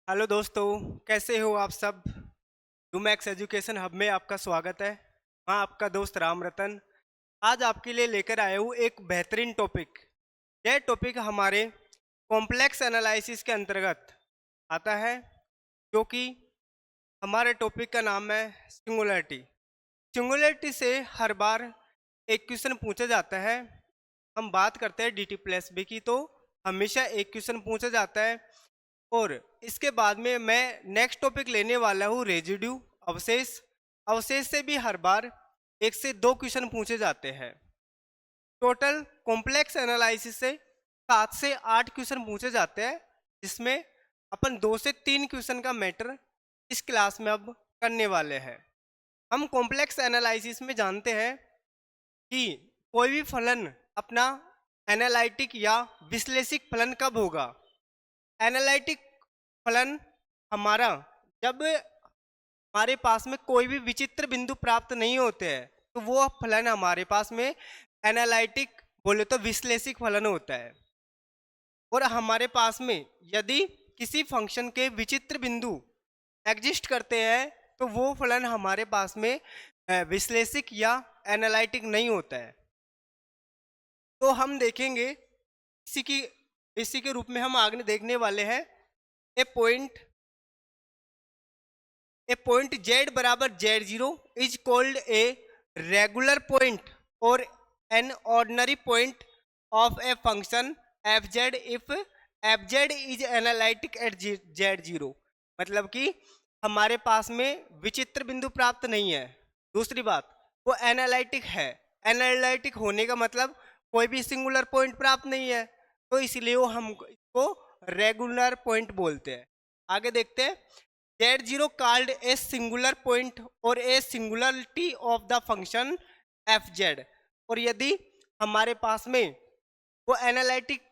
Hello दोस्तों, कैसे हो आप सब। डूमैक्स एजुकेशन हब में आपका स्वागत है। मैं आपका दोस्त राम रतन आज आपके लिए लेकर आया हूँ एक बेहतरीन टॉपिक। यह टॉपिक हमारे कॉम्प्लेक्स एनालिसिस के अंतर्गत आता है, जो कि हमारे टॉपिक का नाम है सिंगुलरिटी। सिंगुलरिटी से हर बार एक क्वेश्चन पूछा जाता है। हम बात करते हैं डी टी प्लस बी की, तो हमेशा एक क्वेश्चन पूछा जाता है। और इसके बाद में मैं नेक्स्ट टॉपिक लेने वाला हूँ रेजिड्यू, अवशेष। अवशेष से भी हर बार एक से दो क्वेश्चन पूछे जाते हैं। टोटल कॉम्प्लेक्स एनालिसिस से 7 से 8 क्वेश्चन पूछे जाते हैं, जिसमें अपन 2 से 3 क्वेश्चन का मैटर इस क्लास में अब करने वाले हैं। हम कॉम्प्लेक्स एनालिसिस में जानते हैं कि कोई भी फलन अपना एनालिटिक या विश्लेषिक फलन कब होगा। एनालिटिक फलन हमारा जब हमारे पास में कोई भी विचित्र बिंदु प्राप्त नहीं होते हैं, तो वो फलन हमारे पास में एनालिटिक बोले तो विश्लेषिक फलन होता है। और हमारे पास में यदि किसी फंक्शन के विचित्र बिंदु एग्जिस्ट करते हैं, तो वो फलन हमारे पास में विश्लेषिक या एनालिटिक नहीं होता है। तो हम देखेंगे इसी के रूप में हम आगे देखने वाले हैं ए पॉइंट z बराबर z0 is called a regular point और an ordinary point of a function fz if fz is analytic at z0। मतलब कि हमारे पास में विचित्र बिंदु प्राप्त नहीं है। दूसरी बात, वो एनालिटिक है। एनालिटिक होने का मतलब कोई भी सिंगुलर पॉइंट प्राप्त नहीं है, तो इसलिए वो हम इसको रेगुलर पॉइंट बोलते हैं। आगे देखते हैं, z0 called a singular point or a singularity of the function fz। और यदि हमारे पास में वो एनालिटिक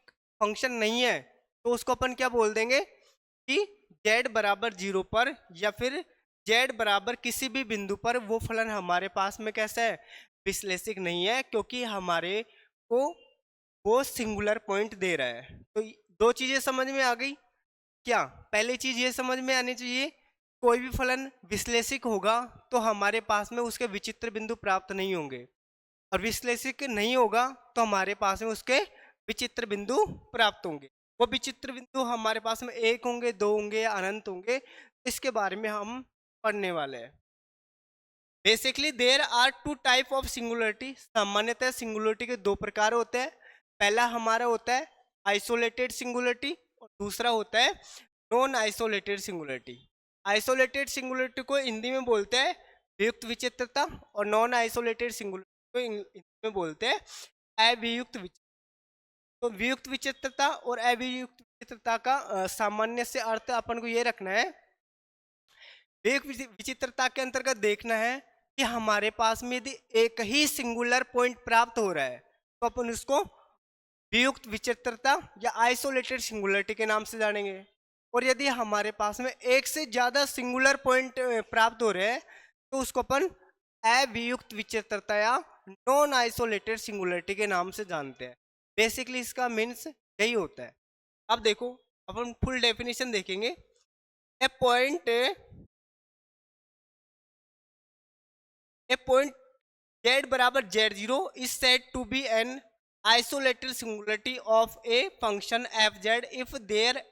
फंक्शन नहीं है, तो उसको अपन क्या बोल देंगे कि z बराबर 0 पर या फिर z बराबर किसी भी बिंदु पर वो फलन हमारे पास में कैसा है, विश्लेषिक नहीं है, क्योंकि हमारे को वो सिंगुलर पॉइंट दे रहा है। तो दो चीजें समझ में आ गई क्या। पहली चीज ये समझ में आनी चाहिए, कोई भी फलन विश्लेषिक होगा तो हमारे पास में उसके विचित्र बिंदु प्राप्त नहीं होंगे, और विश्लेषिक नहीं होगा तो हमारे पास में उसके विचित्र बिंदु प्राप्त होंगे। वो विचित्र बिंदु हमारे पास में एक होंगे, दो होंगे या अनंत होंगे, इसके बारे में हम पढ़ने वाले हैं। Basically there are two type of singularity. सामान्यतः सिंगुलरिटी के दो प्रकार होते हैं। पहला हमारा होता है आइसोलेटेड सिंगुलरिटी और दूसरा होता है non isolated singularity. Isolated singularity को हिंदी में बोलते हैं वियुक्त विचित्रता, और नॉन आइसोलेटेड सिंगुलरिटी को हिंदी में बोलते हैं अवियुक्त विचित्रता। तो वियुक्त विचित्रता और अवियुक्त विचित्रता का सामान्य से अर्थ अपन को ये रखना है। वियुक्त विचित्रता के अंतर्गत देखना है कि हमारे पास में यदि एक ही सिंगुलर पॉइंट प्राप्त हो रहा है, तो अपन उसको वियुक्त विचित्रता या आइसोलेटेड सिंगुलरिटी के नाम से जानेंगे। और यदि हमारे पास में एक से ज्यादा सिंगुलर पॉइंट प्राप्त हो रहे हैं, तो उसको अपन अवियुक्त विचित्रता या नॉन आइसोलेटेड सिंगुलरिटी के नाम से जानते हैं। बेसिकली इसका मीन्स यही होता है। अब देखो, अपन फुल डेफिनेशन देखेंगे। ए पॉइंट z बराबर z0 is said to be an isolated singularity of a function fz if there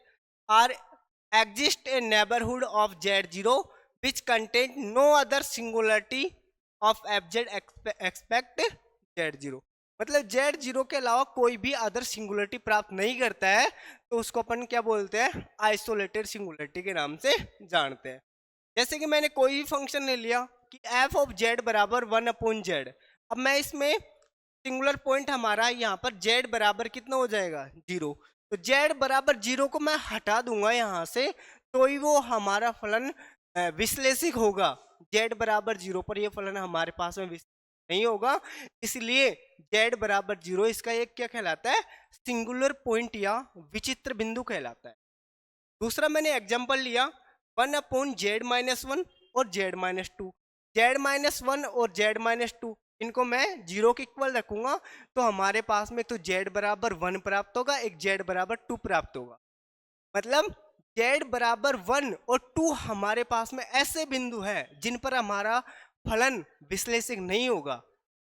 are exist a neighborhood of z0 which contain no other singularity of fz except z0। मतलब z0 के अलावा कोई भी other singularity प्राप्त नहीं करता है, तो उसको अपन क्या बोलते हैं, आइसोलेटेड सिंगुलरिटी के नाम से जानते हैं। जैसे कि मैंने कोई भी फंक्शन ले लिया कि एफ ऑफ जेड बराबर 1/z। अब मैं इसमें सिंगुलर पॉइंट हमारा यहाँ पर z बराबर कितना हो जाएगा, 0। तो z बराबर 0 को मैं हटा दूंगा यहाँ से, तो ही वो हमारा फलन विश्लेषिक होगा। z बराबर 0 पर ये फलन हमारे पास में नहीं होगा, इसलिए z बराबर 0 इसका एक क्या कहलाता है, सिंगुलर पॉइंट या विचित्र बिंदु कहलाता है। दूसरा मैंने एग्जांपल लिया 1/z-1 और z-2। z-1 और z-2 इनको मैं 0 के इक्वल रखूंगा, तो हमारे पास में तो z बराबर 1 प्राप्त होगा, एक z बराबर 2 प्राप्त होगा। मतलब z बराबर 1 और 2 हमारे पास में ऐसे बिंदु है जिन पर हमारा फलन विश्लेषक नहीं होगा,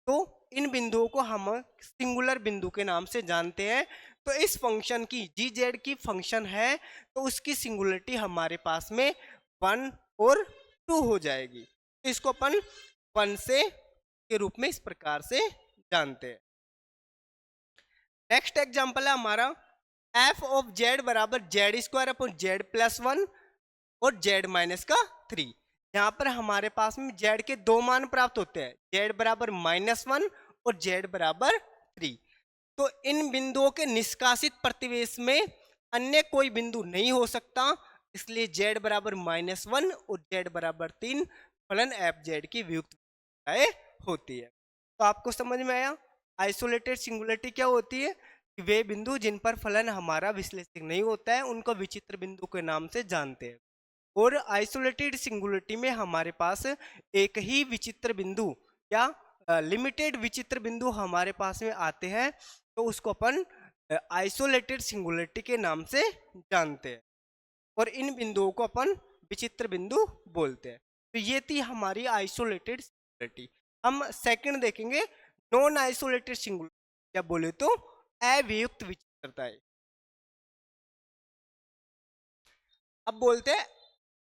तो इन बिंदुओं को हम सिंगुलर बिंदु के नाम से जानते हैं। तो इस फंक्शन की जी जेड की फंक्शन है तो उसकी सिंगुलरिटी हमारे पास में 1 और 2 हो जाएगी। तो इसको अपन 1 से के रूप में इस प्रकार से जानते हैं। नेक्स्ट एग्जांपल है हमारा एफ ऑफ जेड बराबर Z square upon Z plus 1 और जेड माइनस का 3। यहाँ पर हमारे पास में जेड के दो मान प्राप्त होते हैं, जेड बराबर -1 और जेड बराबर 3। तो इन बिंदुओं के निष्कासित प्रतिवेश में अन्य कोई बिंदु नहीं हो सकता, इसलिए जेड बराबर -1 और जेड बराबर 3 फलन एफ जेड की वियुक्त होती है। तो आपको समझ में आया आइसोलेटेड सिंगुलरिटी क्या होती है? कि वे बिंदु जिन पर फलन हमारा विश्लेषक नहीं होता है उनको विचित्र बिंदु के नाम से जानते हैं। और आइसोलेटेड सिंगुलरिटी में हमारे पास एक ही विचित्र बिंदु या लिमिटेड विचित्र बिंदु हमारे पास में आते हैं, तो उसको अपन आइसोलेटेड सिंगुलरिटी के नाम से जानते हैं और इन बिंदुओं को अपन विचित्र बिंदु बोलते हैं। तो ये थी हमारी आइसोलेटेड सिंगुलरिटी। हम सेकंड देखेंगे नॉन आइसोलेटेड सिंगुलरिटी, या बोले तो अवियुक्त विचित्रता है। अब बोलते हैं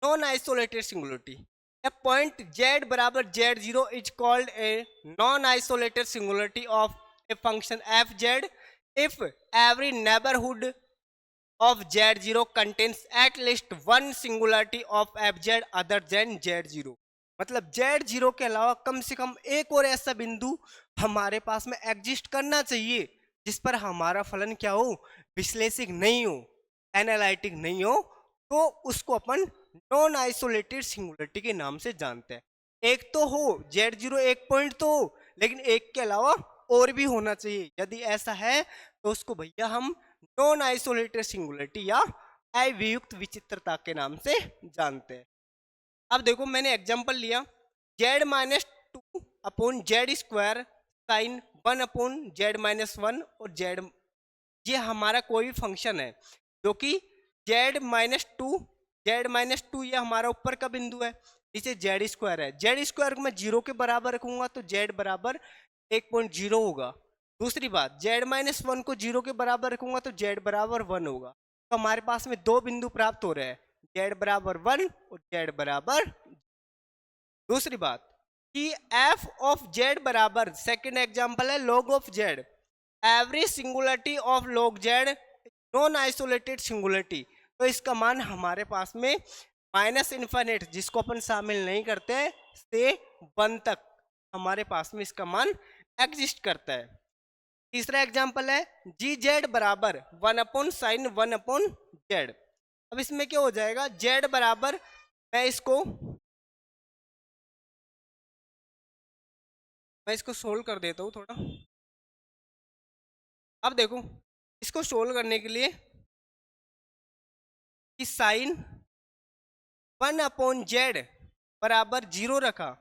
non isolated singularity. A point z बराबर z0 is called a non-isolated singularity of a function fz if every neighborhood of z0 contains at least one singularity of fz other than z0। मतलब z0 के अलावा कम से कम एक और ऐसा बिंदु हमारे पास में एग्जिस्ट करना चाहिए जिस पर हमारा फलन क्या हो, विश्लेषिक नहीं हो, एनालिटिक नहीं हो, तो उसको अपन नॉन आइसोलेटेड सिंगुलरिटी के नाम से जानते हैं। एक तो हो z0 एक पॉइंट तो हो, लेकिन एक के अलावा और भी होना चाहिए। यदि ऐसा है तो उसको भैया हम नॉन आइसोलेटेड सिंगुलरिटी या अवियुक्त विचित्रता के नाम से जानते हैं। अब देखो मैंने एग्जांपल लिया z-2 upon Z square sine 1 upon z-1 और z, ये हमारा कोई भी फंक्शन है जो कि z-2 ये हमारा ऊपर का बिंदु है, इसे जेड स्क्वायर है। जेड स्क्वायर को मैं 0 के बराबर रखूंगा तो z बराबर 1.0 होगा। दूसरी बात z-1 को 0 के बराबर रखूंगा तो z बराबर 1 होगा। तो हमारे पास में दो बिंदु प्राप्त हो रहे हैं, z बराबर 1 और z बराबर। दूसरी बात कि f ऑफ z बराबर, सेकेंड एग्जाम्पल है log of z, every singularity of log z non isolated singularity. तो इसका मान हमारे पास में -∞, जिसको अपन शामिल नहीं करते से 1 तक हमारे पास में इसका मान एग्जिस्ट करता है। तीसरा एग्जांपल है जी जेड बराबर 1 अपॉन साइन 1 अपॉन जेड। अब इसमें क्या हो जाएगा, जेड बराबर, मैं इसको सोल्व कर देता हूँ थोड़ा। अब देखो इसको सोल्व करने के लिए कि साइन 1 अपॉन जेड बराबर 0 रखा,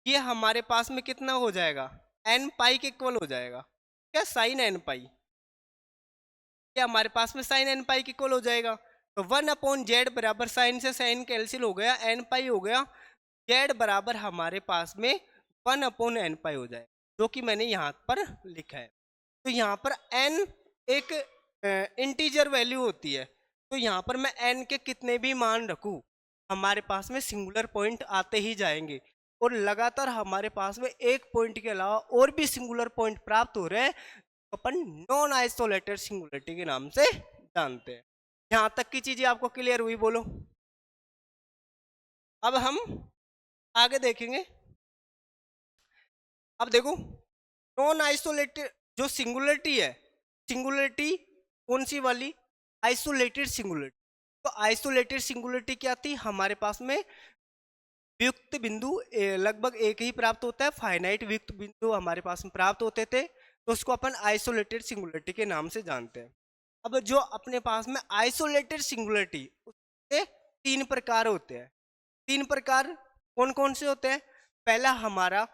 ये हमारे पास में कितना हो जाएगा, एन पाई के इक्वल हो जाएगा। क्या साइन एन पाई, क्या हमारे पास में साइन एन पाई के इक्वल हो जाएगा। तो 1 अपॉन जेड बराबर साइन से साइन कैंसिल हो गया, एन पाई हो गया, जेड बराबर हमारे पास में 1 अपॉन एन पाई हो जाएगा, जो कि मैंने यहाँ पर लिखा है। तो यहाँ पर n एक इंटीजर वैल्यू होती है, तो यहाँ पर मैं n के कितने भी मान रखूँ हमारे पास में सिंगुलर पॉइंट आते ही जाएंगे, और लगातार हमारे पास में एक पॉइंट के अलावा और भी सिंगुलर पॉइंट प्राप्त हो रहे हैं, तो अपन नॉन आइसोलेटेड सिंगुलरिटी के नाम से जानते हैं। यहाँ तक की चीजें आपको क्लियर हुई, बोलो। अब हम आगे देखेंगे। अब देखो नॉन आइसोलेटेड जो सिंगुलरिटी है, सिंगुलरिटी कौन सी वाली, आइसोलेटेड सिंगुलरिटी। तो आइसोलेटेड सिंगुलरिटी क्या थी, हमारे पास में वियुक्त बिंदु लगभग एक ही प्राप्त होता है, फाइनाइट वियुक्त बिंदु हमारे पास में प्राप्त होते थे, तो उसको अपन आइसोलेटेड सिंगुलरिटी के नाम से जानते हैं। अब जो अपने पास में आइसोलेटेड सिंगुलरिटी, उसके 3 प्रकार होते हैं। 3 प्रकार कौन कौन से होते हैं, पहला हमारा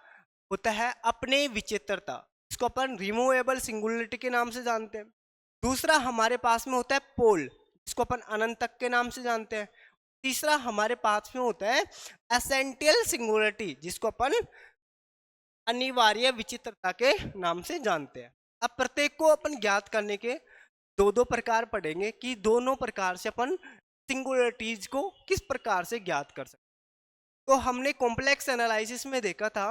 होता है अपने विचित्रता, इसको अपन रिमूवेबल सिंगुलरिटी के नाम से जानते हैं। दूसरा हमारे पास में होता है पोल, इसको अपन अनंत तक के नाम से जानते हैं। तीसरा हमारे पास में होता है एसेंशियल सिंगुलरिटी, जिसको अपन अनिवार्य विचित्रता के नाम से जानते हैं। अब प्रत्येक को अपन ज्ञात करने के दो दो प्रकार पढ़ेंगे कि दोनों प्रकार से अपन सिंगुलरिटीज को किस प्रकार से ज्ञात कर सकते। तो हमने कॉम्प्लेक्स एनालिसिस में देखा था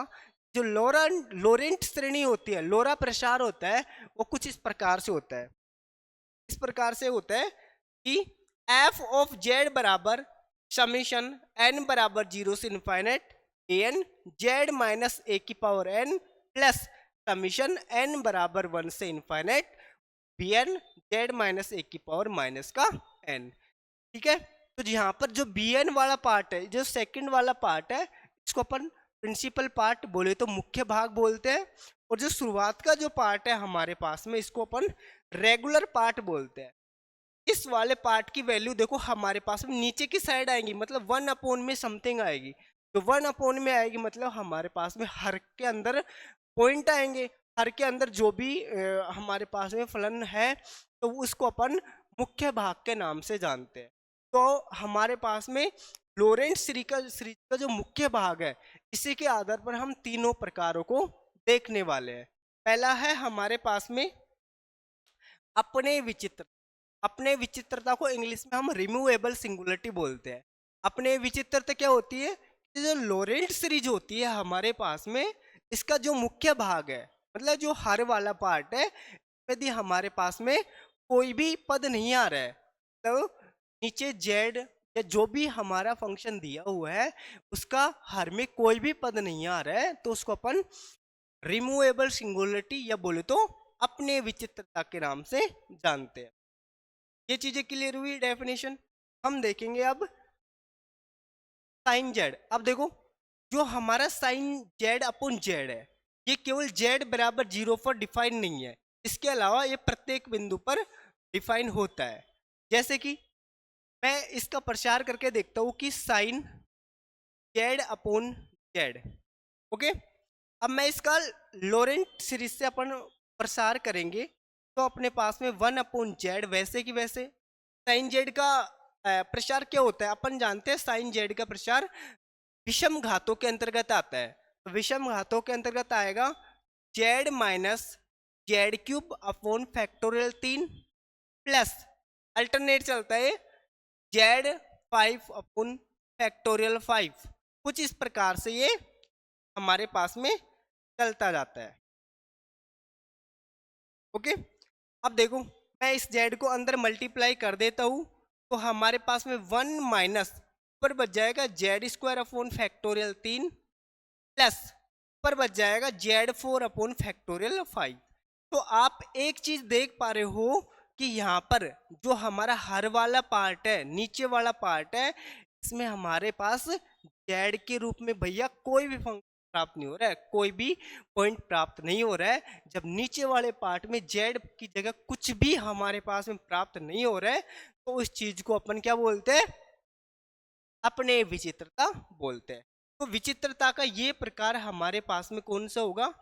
जो लोरेंट श्रेणी होती है, लोरा प्रसार होता है, वो कुछ इस प्रकार से होता है। इस प्रकार से होता है कि एफ ऑफ जेड बराबर समीशन एन बराबर 0 से infinite n z minus a की power n plus summation n बराबर 1 से infinite b n z minus a की पावर माइनस का एन। ठीक है, तो यहाँ पर जो बी एन वाला पार्ट है, जो सेकंड वाला पार्ट है, इसको अपन प्रिंसिपल पार्ट बोले तो मुख्य भाग बोलते हैं, और जो शुरुआत का जो पार्ट है हमारे पास में, इसको अपन रेगुलर पार्ट बोलते हैं। इस वाले पार्ट की वैल्यू देखो हमारे पास में नीचे की साइड आएगी, मतलब 1 में समथिंग आएगी। तो 1 में आएगी मतलब हमारे पास में हर के अंदर पॉइंट आएंगे, हर के अंदर जो भी हमारे पास में फलन है तो उसको अपन मुख्य भाग के नाम से जानते हैं। तो हमारे पास में लोरेंट सीरीज का जो मुख्य भाग है, इसी के आधार पर हम तीनों प्रकारों को देखने वाले हैं। पहला है हमारे पास में अपने विचित्र, अपने विचित्रता को इंग्लिश में हम रिमूवेबल सिंगुलरिटी बोलते हैं। अपने विचित्रता क्या होती है, जो लोरेंट सीरीज होती है हमारे पास में, इसका जो मुख्य भाग है, मतलब जो हर वाला पार्ट है, यदि हमारे पास में कोई भी पद नहीं आ रहा है, तो नीचे जेड या जो भी हमारा फंक्शन दिया हुआ है उसका हर में कोई भी पद नहीं आ रहा है, तो उसको अपन रिमूवेबल सिंगुलरिटी या बोले तो अपने विचित्रता के नाम से जानते हैं। ये चीजें क्लियर हुई डेफिनेशन। हम देखेंगे अब साइन जेड। अब देखो जो हमारा साइन जेड अपॉन जेड है, ये केवल जेड बराबर 0 पर डिफाइन नहीं है, इसके अलावा ये प्रत्येक बिंदु पर डिफाइन होता है। जैसे कि मैं इसका प्रसार करके देखता हूँ कि sine z upon z, okay. अब मैं इसका लोरेंट सीरीज से अपन प्रसार करेंगे तो अपने पास में 1/z वैसे की वैसे। साइन जेड का प्रसार क्या होता है, अपन जानते हैं साइन जेड का प्रसार विषम घातों के अंतर्गत आता है। तो विषम घातों के अंतर्गत आएगा Z minus Z cube upon factorial 3 plus alternate चलता है जेड 5 अपॉन फैक्टोरियल 5। कुछ इस प्रकार से ये हमारे पास में चलता जाता है, ओके। अब देखो मैं इस जेड को अंदर मल्टीप्लाई कर देता हूँ तो हमारे पास में 1 माइनस पर बच जाएगा z square upon factorial 3 plus पर बच जाएगा जेड 4 अपॉन फैक्टोरियल 5। तो आप एक चीज देख पा रहे हो कि यहाँ पर जो हमारा हर वाला पार्ट है, नीचे वाला पार्ट है, इसमें हमारे पास जेड के रूप में भैया कोई भी फंक्शन प्राप्त नहीं हो रहा है, कोई भी पॉइंट प्राप्त नहीं हो रहा है। जब नीचे वाले पार्ट में जेड की जगह कुछ भी हमारे पास में प्राप्त नहीं हो रहा है तो उस चीज को अपन क्या बोलते हैं, अपने विचित्रता बोलते हैं। तो विचित्रता का ये प्रकार हमारे पास में कौन सा होगा,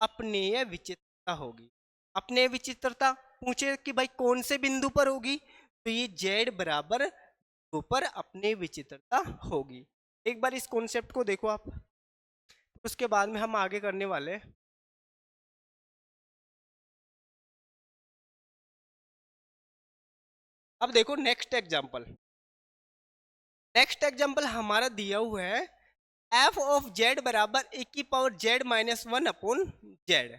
अपनेय विचित्रता होगी। अपने विचित्रता पूछे कि भाई कौन से बिंदु पर होगी, तो ये जेड बराबर 2 पर अपने विचित्रता होगी। एक बार इस कॉन्सेप्ट को देखो आप, उसके बाद में हम आगे करने वाले हैं। अब देखो नेक्स्ट एग्जांपल, नेक्स्ट एग्जांपल हमारा दिया हुआ है एफ ऑफ जेड बराबर ए की power Z minus 1 upon Z.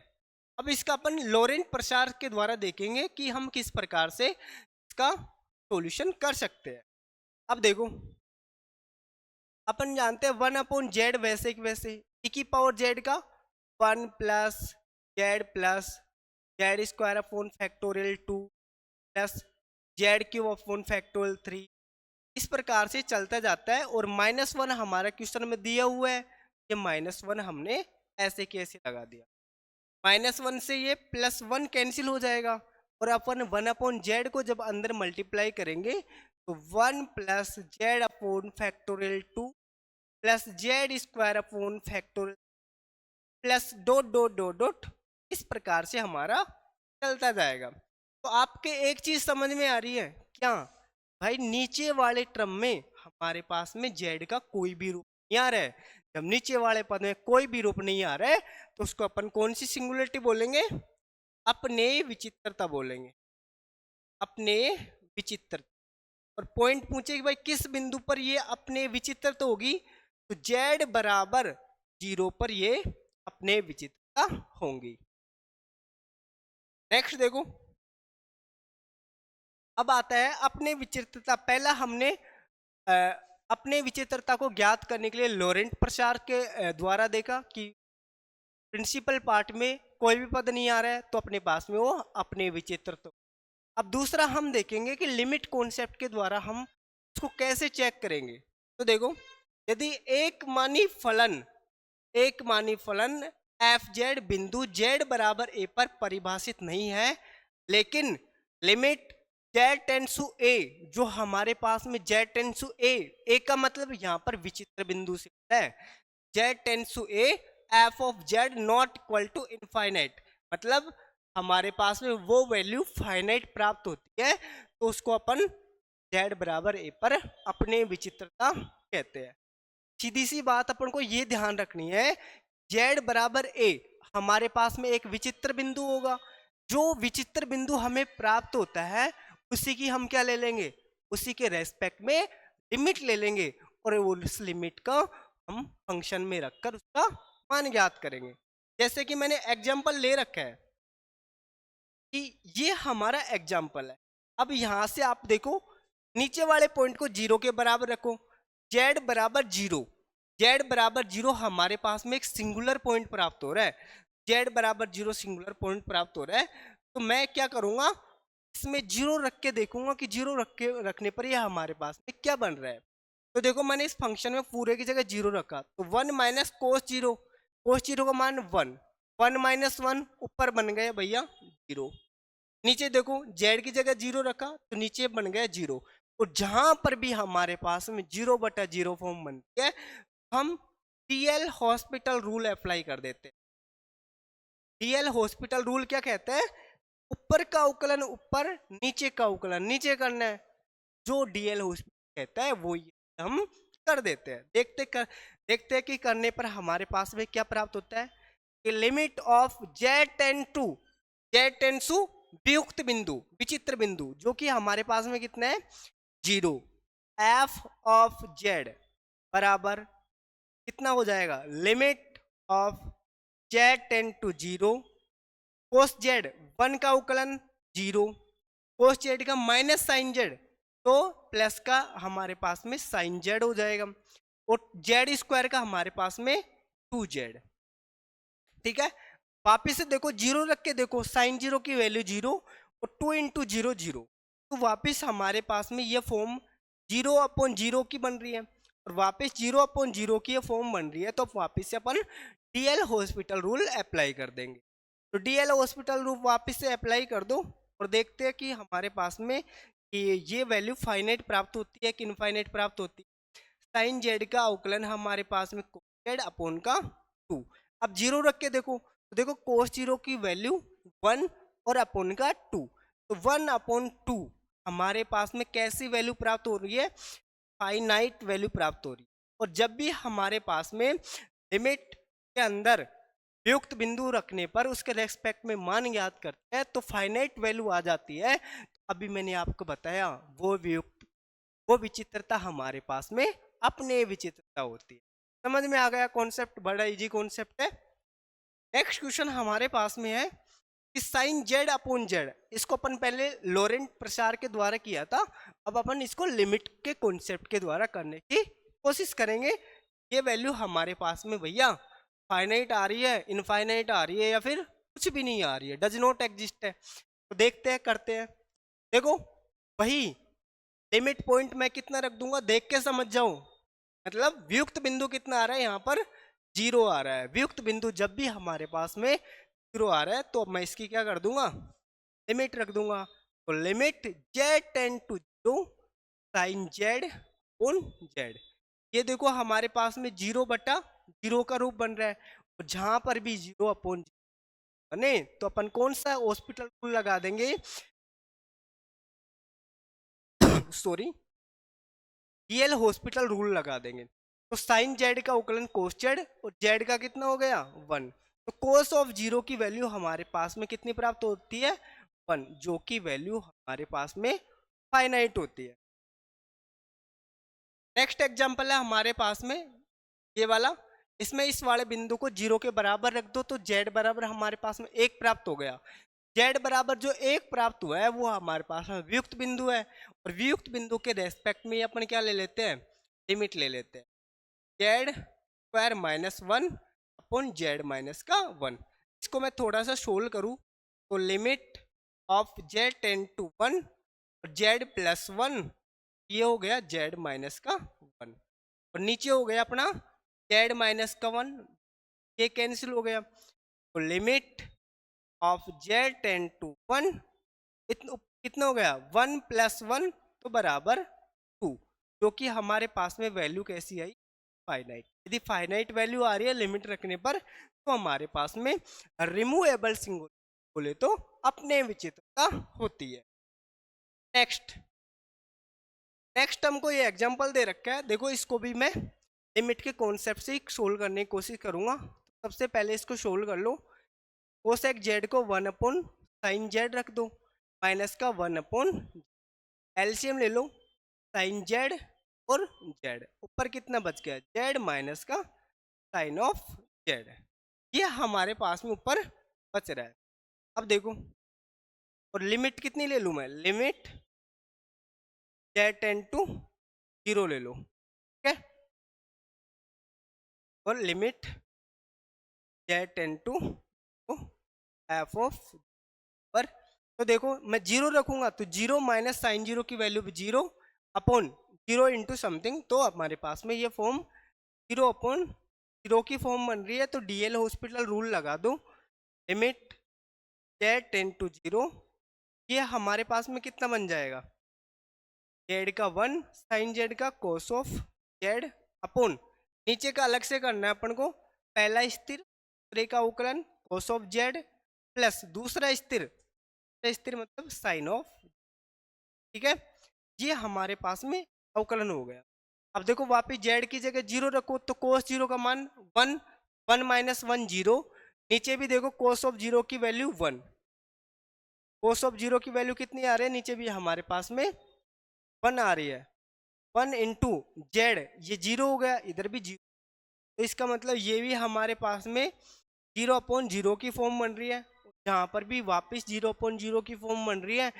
अब इसका अपन लोरेंट प्रसार के द्वारा देखेंगे कि हम किस प्रकार से इसका सॉल्यूशन कर सकते हैं। अब देखो अपन जानते हैं 1/z वैसे की वैसे, e की पावर z का 1 plus z square upon factorial 2 plus z cube upon factorial 3, इस प्रकार से चलता जाता है। और -1 हमारा क्वेश्चन में दिया हुआ है, ये -1 हमने ऐसे कैसे लगा दिया, -1 से ये +1 कैंसिल हो जाएगा और अपन 1/z को जब अंदर मल्टीप्लाई करेंगे तो 1 plus Z upon factorial 2 plus z square upon factorial plus dot dot dot dot, इस प्रकार से हमारा चलता जाएगा। तो आपके एक चीज समझ में आ रही है क्या, भाई नीचे वाले टर्म में हमारे पास में जेड का कोई भी रूप नहीं आ रहा है। जब नीचे वाले पद में कोई भी रूप नहीं आ रहा है तो उसको अपन कौन सी सिंगुलरिटी बोलेंगे? अपने विचित्रता बोलेंगे, अपने विचित्र। और पॉइंट पूछे कि भाई किस बिंदु पर ये अपने विचित्रता होगी, तो जेड बराबर 0 पर ये अपने विचित्रता होंगी। नेक्स्ट देखो, अब आता है अपने विचित्रता। पहला हमने अपने विचित्रता को ज्ञात करने के लिए लोरेंट प्रसार के द्वारा देखा कि प्रिंसिपल पार्ट में कोई भी पद नहीं आ रहा है तो अपने पास में वो अपने विचित्रता। अब दूसरा हम देखेंगे कि लिमिट कॉन्सेप्ट के द्वारा हम उसको कैसे चेक करेंगे। तो देखो, यदि एक मानी फलन एफ जेड बिंदु जेड बराबर ए पर परिभाषित नहीं है, लेकिन लिमिट जेड टेंड्स टू ए, जो हमारे पास में जेड टेंड्स टू ए का मतलब यहाँ पर विचित्र बिंदु से है, z tends to a f of z not equal to infinite, मतलब हमारे पास में वो वैल्यू फाइनाइट प्राप्त होती है, तो उसको अपन जेड बराबर ए पर अपने विचित्रता कहते हैं। सीधी सी बात अपन को ये ध्यान रखनी है, जेड बराबर ए हमारे पास में एक विचित्र बिंदु होगा, जो विचित्र बिंदु हमें प्राप्त होता है उसी की हम क्या ले लेंगे, उसी के रेस्पेक्ट में लिमिट ले लेंगे और उस लिमिट का हम फंक्शन में रखकर उसका मान ज्ञात करेंगे। जैसे कि मैंने एग्जांपल ले रखा है कि ये हमारा एग्जांपल है। अब यहां से आप देखो, नीचे वाले पॉइंट को 0 के बराबर रखो, जेड बराबर 0, जेड बराबर 0 हमारे पास में एक सिंगुलर पॉइंट प्राप्त हो रहा है, जेड बराबर 0 सिंगुलर पॉइंट प्राप्त हो रहा है। तो मैं क्या करूंगा, इसमें 0 रख के देखूंगा कि 0 रखने पर यह हमारे पास में क्या बन रहा है। तो देखो, मैंने इस फंक्शन में पूरे की जगह 0 रखा, तो 1 माइनस कोस 0, कोस 0 का मान 1, 1 माइनस 1 ऊपर बन गए भैया 0। नीचे देखो, जेड की जगह 0 रखा तो नीचे बन गया 0। और जहां पर भी हमारे पास में 0/0 फॉर्म बनती है, हम टीएल हॉस्पिटल रूल अप्लाई कर देते हैं। टीएल हॉस्पिटल रूल क्या कहता है, ऊपर का उकलन ऊपर, नीचे का उकलन नीचे करना है। जो डीएल हॉस्पिटल कहता है वो हम कर देते हैं। देखते हैं कि करने पर हमारे पास में क्या प्राप्त होता है कि limit of z tends to वियुक्त बिंदु, विचित्र बिंदु, जो कि हमारे पास में कितना है 0, एफ ऑफ जेड बराबर कितना हो जाएगा, limit of z tend to 0, cos z 1 का उकलन 0, कोस जेड का माइनस साइन जेड, तो प्लस का हमारे पास में साइन जेड हो जाएगा, और जेड स्क्वायर का हमारे पास में 2z। ठीक है, वापिस से देखो 0 रख के देखो, साइन 0 की वैल्यू 0 और 2 इंटू 0 0, तो वापिस हमारे पास में ये फॉर्म 0/0 की बन रही है, और वापिस 0/0 की ये फॉर्म बन रही है। तो वापिस से अपन डीएल हॉस्पिटल रूल अप्लाई कर देंगे। तो डीएल हॉस्पिटल रूल वापिस से अप्लाई कर दो और देखते हैं कि हमारे पास में ये वैल्यू फाइनाइट प्राप्त होती है कि इनफाइनाइट प्राप्त होती है। साइन जेड का अवकलन हमारे पास में जेड अपॉन का 2। अब 0 रख के देखो, तो देखो कोस 0 की वैल्यू 1 और अपॉन का 2, तो 1/2 हमारे पास में कैसी वैल्यू प्राप्त हो रही है, फाइनाइट वैल्यू प्राप्त हो रही है। और जब भी हमारे पास में लिमिट के अंदर वियुक्त बिंदु रखने पर उसके रेस्पेक्ट में मान ज्ञात करते हैं तो फाइनाइट वैल्यू आ जाती है। अभी मैंने आपको बताया वो विचित्रता हमारे पास में अपने विचित्रता होती है। समझ में आ गया कॉन्सेप्ट, बड़ा इजी कॉन्सेप्ट है। नेक्स्ट क्वेश्चन हमारे पास में है कि साइन जेड अपॉन जेड, इसको अपन पहले लोरेंट प्रसार के द्वारा किया था, अब अपन इसको लिमिट के कॉन्सेप्ट के द्वारा करने की कोशिश करेंगे। ये वैल्यू हमारे पास में भैया फाइनाइट आ रही है, इनफाइनाइट आ रही है, या फिर कुछ भी नहीं आ रही है, डज नॉट एग्जिस्ट है। तो देखते हैं, करते हैं। देखो वही लिमिट पॉइंट मैं कितना रख दूंगा, देख के समझ जाओ, मतलब वियुक्त बिंदु कितना आ रहा है, यहाँ पर 0 आ रहा है। वियुक्त बिंदु जब भी हमारे पास में 0 आ रहा है तो मैं इसकी क्या कर दूंगा, लिमिट रख दूंगा। तो limit z tend to 0 sine z on z, ये देखो हमारे पास में 0/0 का रूप बन रहा है, और जहां पर भी 0/0 बने तो अपन कौन सा हॉस्पिटल रूल लगा देंगे सॉरी डीएल हॉस्पिटल रूल लगा देंगे। तो साइन जेड का उकलन कोस जेड और जेड का कितना हो गया 1। तो कोस ऑफ जीरो की वैल्यू हमारे पास में कितनी प्राप्त होती है 1, जो की वैल्यू हमारे पास में फाइनाइट होती है। नेक्स्ट एग्जांपल है हमारे पास में ये वाला, इसमें इस वाले बिंदु को जीरो के बराबर रख दो तो जेड बराबर हमारे पास में 1 प्राप्त हो गया। जेड बराबर जो 1 प्राप्त हुआ है वो हमारे पास में वियुक्त बिंदु है, और वियुक्त बिंदु के रेस्पेक्ट में अपन क्या ले लेते हैं, लिमिट ले लेते हैं z square minus 1 upon z minus का 1। इसको मैं थोड़ा सा सोल्व करूँ तो limit of z ten to 1 और जेड प्लस 1, ये हो गया जेड माइनस का 1, और नीचे हो गया अपना जेड माइनस का 1, ये कैंसिल हो गया। तो limit of z ten to 1 कितना हो गया 1 प्लस 1 तो बराबर 2, जो कि हमारे पास में वैल्यू कैसी आई फाइनाइट। यदि फाइनाइट वैल्यू आ रही है लिमिट रखने पर तो हमारे पास में रिमूवेबल सिंगुलर बोले तो अपने विचित्रता होती है। नेक्स्ट हमको ये एग्जांपल दे रखा है, देखो इसको भी मैं लिमिट के कॉन्सेप्ट से सोल्व करने की कोशिश करूंगा। सबसे पहले इसको सोल्व कर लो, कोसेक जेड को 1 अपॉन साइन जेड रख दो माइनस का 1 अपॉन एलसीएम ले लो साइन जेड और जेड, ऊपर कितना बच गया जेड माइनस का साइन ऑफ जेड, ये हमारे पास में ऊपर बच रहा है। अब देखो और लिमिट कितनी ले लूँ मैं, लिमिट जेड टेन टू 0 ले लो, ठीक है, और limit z ten to f of पर। तो देखो मैं 0 रखूंगा तो 0 माइनस साइन 0 की वैल्यू भी 0 अपॉन 0 इंटू समथिंग, तो हमारे पास में ये फॉर्म 0 अपॉन 0 की फॉर्म बन रही है। तो डीएल हॉस्पिटल रूल लगा दो, लिमिट जेड टेन टू 0, ये हमारे पास में कितना बन जाएगा जेड का 1 साइन जेड का कोस ऑफ जेड अपॉन नीचे का अलग से करना है अपन को, पहला स्थिर दूसरे का उकलन कोस ऑफ जेड प्लस दूसरा स्थिर मतलब साइन ऑफ, ठीक है, ये हमारे पास में अवकलन हो गया। अब देखो वापिस जेड की जगह 0 रखो तो कोस 0 का मान 1, 1 माइनस 1 0, नीचे भी देखो कोस ऑफ 0 की वैल्यू 1, कोस ऑफ 0 की वैल्यू कितनी आ रही है नीचे भी हमारे पास में 1 आ रही है, 1 इंटू जेड, ये 0 हो गया इधर भी 0, तो इसका मतलब ये भी हमारे पास में 0 अपॉन 0 की फॉर्म बन रही है, यहाँ पर भी वापस 0 अपॉन 0 की फॉर्म बन रही है।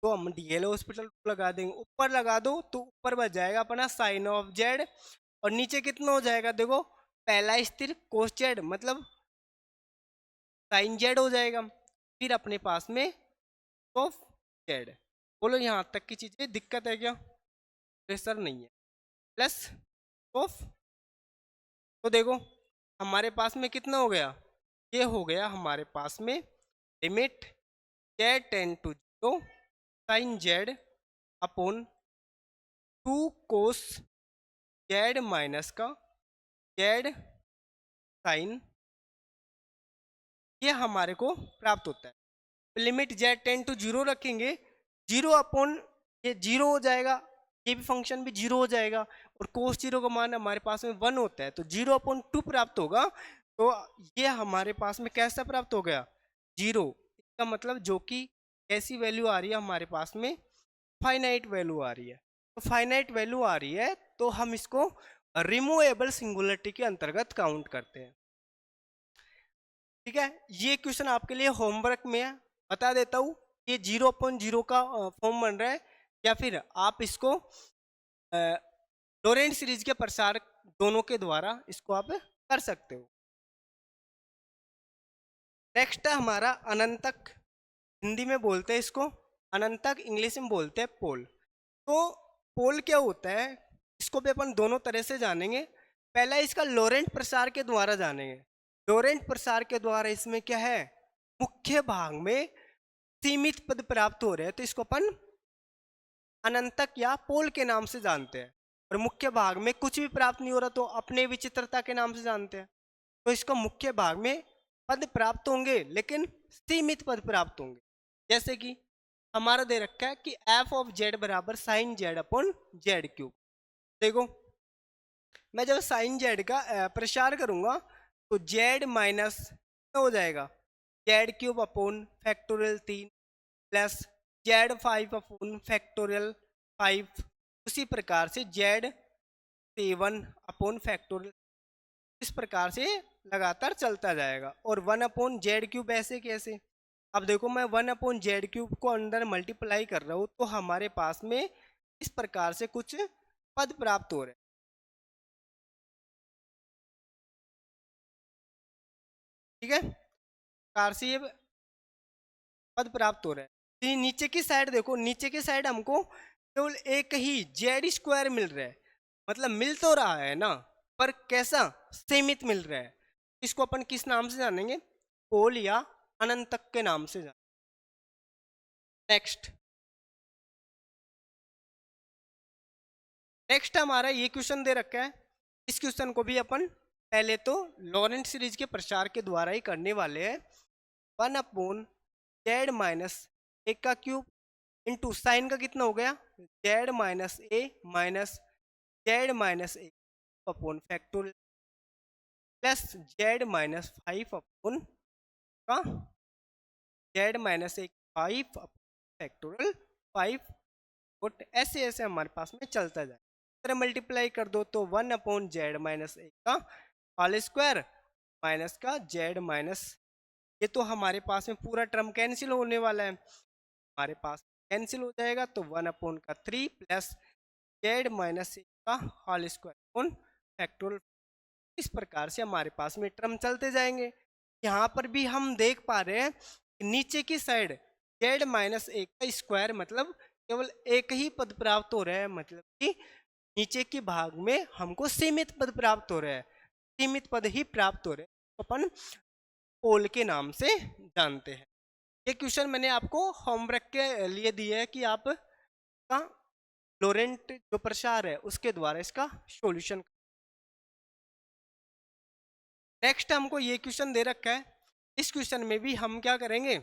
तो हम डीएल हॉस्पिटल लगा देंगे, ऊपर लगा दो तो ऊपर बच जाएगा अपना साइन ऑफ जेड, और नीचे कितना हो जाएगा देखो पहला स्थिर कोस जेड मतलब साइन जेड हो जाएगा, फिर अपने पास में ऑफ जेड। बोलो यहाँ तक की चीजें दिक्कत है क्या, प्रेशर नहीं है, प्लस ऑफ, तो देखो हमारे पास में कितना हो गया, ये हो गया हमारे पास में limit z ten to 0 sine z upon 2 cos z minus का जेड साइन, ये हमारे को प्राप्त होता है। लिमिट जेड टेन टू 0 रखेंगे, 0 अपॉन ये 0 हो जाएगा, ये भी फंक्शन भी 0 हो जाएगा, और कोस 0 का मान हमारे पास में 1 होता है तो 0 अपॉन 2 प्राप्त होगा। तो ये हमारे पास में कैसा प्राप्त हो गया 0, इसका मतलब जो कि कैसी वैल्यू आ रही है हमारे पास में फाइनाइट वैल्यू आ रही है। तो फाइनाइट वैल्यू आ रही है तो हम इसको रिमूवेबल सिंगुलरिटी के अंतर्गत काउंट करते हैं, ठीक है। ये क्वेश्चन आपके लिए होमवर्क में है, बता देता हूँ ये 0 अपॉन 0 का फॉर्म बन रहा है, या फिर आप इसको लोरेंट सीरीज के प्रसार दोनों के द्वारा इसको आप कर सकते हो। नेक्स्ट है हमारा अनंतक, हिंदी में बोलते हैं इसको अनंतक, इंग्लिश में बोलते हैं पोल। तो पोल क्या होता है इसको भी अपन दोनों तरह से जानेंगे। पहला इसका लोरेंट प्रसार के द्वारा जानेंगे, लोरेंट प्रसार के द्वारा इसमें क्या है मुख्य भाग में सीमित पद प्राप्त हो रहे हैं तो इसको अपन अनंतक या पोल के नाम से जानते हैं, और मुख्य भाग में कुछ भी प्राप्त नहीं हो रहा तो अपने विचित्रता के नाम से जानते हैं। तो इसको मुख्य भाग में पद प्राप्त होंगे लेकिन सीमित पद प्राप्त होंगे, जैसे कि हमारा दे रखा है कि एफ ऑफ जेड बराबर sine z upon z cube. देखो मैं जब साइन जेड का प्रसार करूंगा तो जेड माइनस हो जाएगा Z cube upon factorial 3 plus Z 5 upon factorial 5। उसी प्रकार से जेड 7 अपॉन फैक्टोरियल, इस प्रकार से लगातार चलता जाएगा। और 1 अपॉन जेड क्यूब ऐसे कैसे, अब देखो मैं 1 अपॉन जेड क्यूब को अंदर मल्टीप्लाई कर रहा हूँ तो हमारे पास में इस प्रकार से कुछ पद प्राप्त हो रहे हैं। ठीक है, प्रकार से ये पद प्राप्त हो रहा है। तो नीचे की साइड देखो, नीचे की साइड हमको केवल एक ही जेड स्क्वायर मिल रहा है, मतलब मिल तो रहा है ना, पर कैसा, सीमित मिल रहा है। इसको अपन किस नाम से जानेंगे, पोल या अनंतक के नाम से जानेंगे। नेक्स्ट नेक्स्ट हमारा ये क्वेश्चन दे रखा है। इस क्वेश्चन को भी अपन पहले तो लॉरेंट सीरीज के प्रसार के द्वारा ही करने वाले हैं। 1 अपॉन जेड माइनस ए का क्यूब इंटू साइन का कितना हो गया, z minus a minus z minus a upon factorial plus z minus 5 upon का जेड माइनस ए 5 फैक्टोरियल 5। और ऐसे ऐसे हमारे पास में चलता जाए, तरह मल्टीप्लाई कर दो तो 1 अपॉन जेड माइनस ए का होल स्क्वायर माइनस का जेड माइनस, ये तो हमारे पास में पूरा टर्म कैंसिल होने वाला है, हमारे पास कैंसिल हो जाएगा। तो 1 अपॉन का 3 प्लस जेड माइनस ए का होल स्क्वायर अपॉन फैक्टोरियल। इस प्रकार से हमारे पास में टर्म चलते जाएंगे। यहाँ पर भी हम देख पा रहे हैं नीचे की साइड जेड माइनस ए का स्क्वायर, मतलब केवल एक ही पद प्राप्त हो रहा है, मतलब कि नीचे के भाग में हमको सीमित पद प्राप्त हो रहा है, सीमित पद ही प्राप्त हो रहे हैं, तो अपन पोल के नाम से जानते हैं। ये क्वेश्चन मैंने आपको होमवर्क के लिए दिया है कि आप का लोरेंट जो प्रसार है उसके द्वारा इसका सॉल्यूशन। नेक्स्ट हमको ये क्वेश्चन दे रखा है। इस क्वेश्चन में भी हम क्या करेंगे,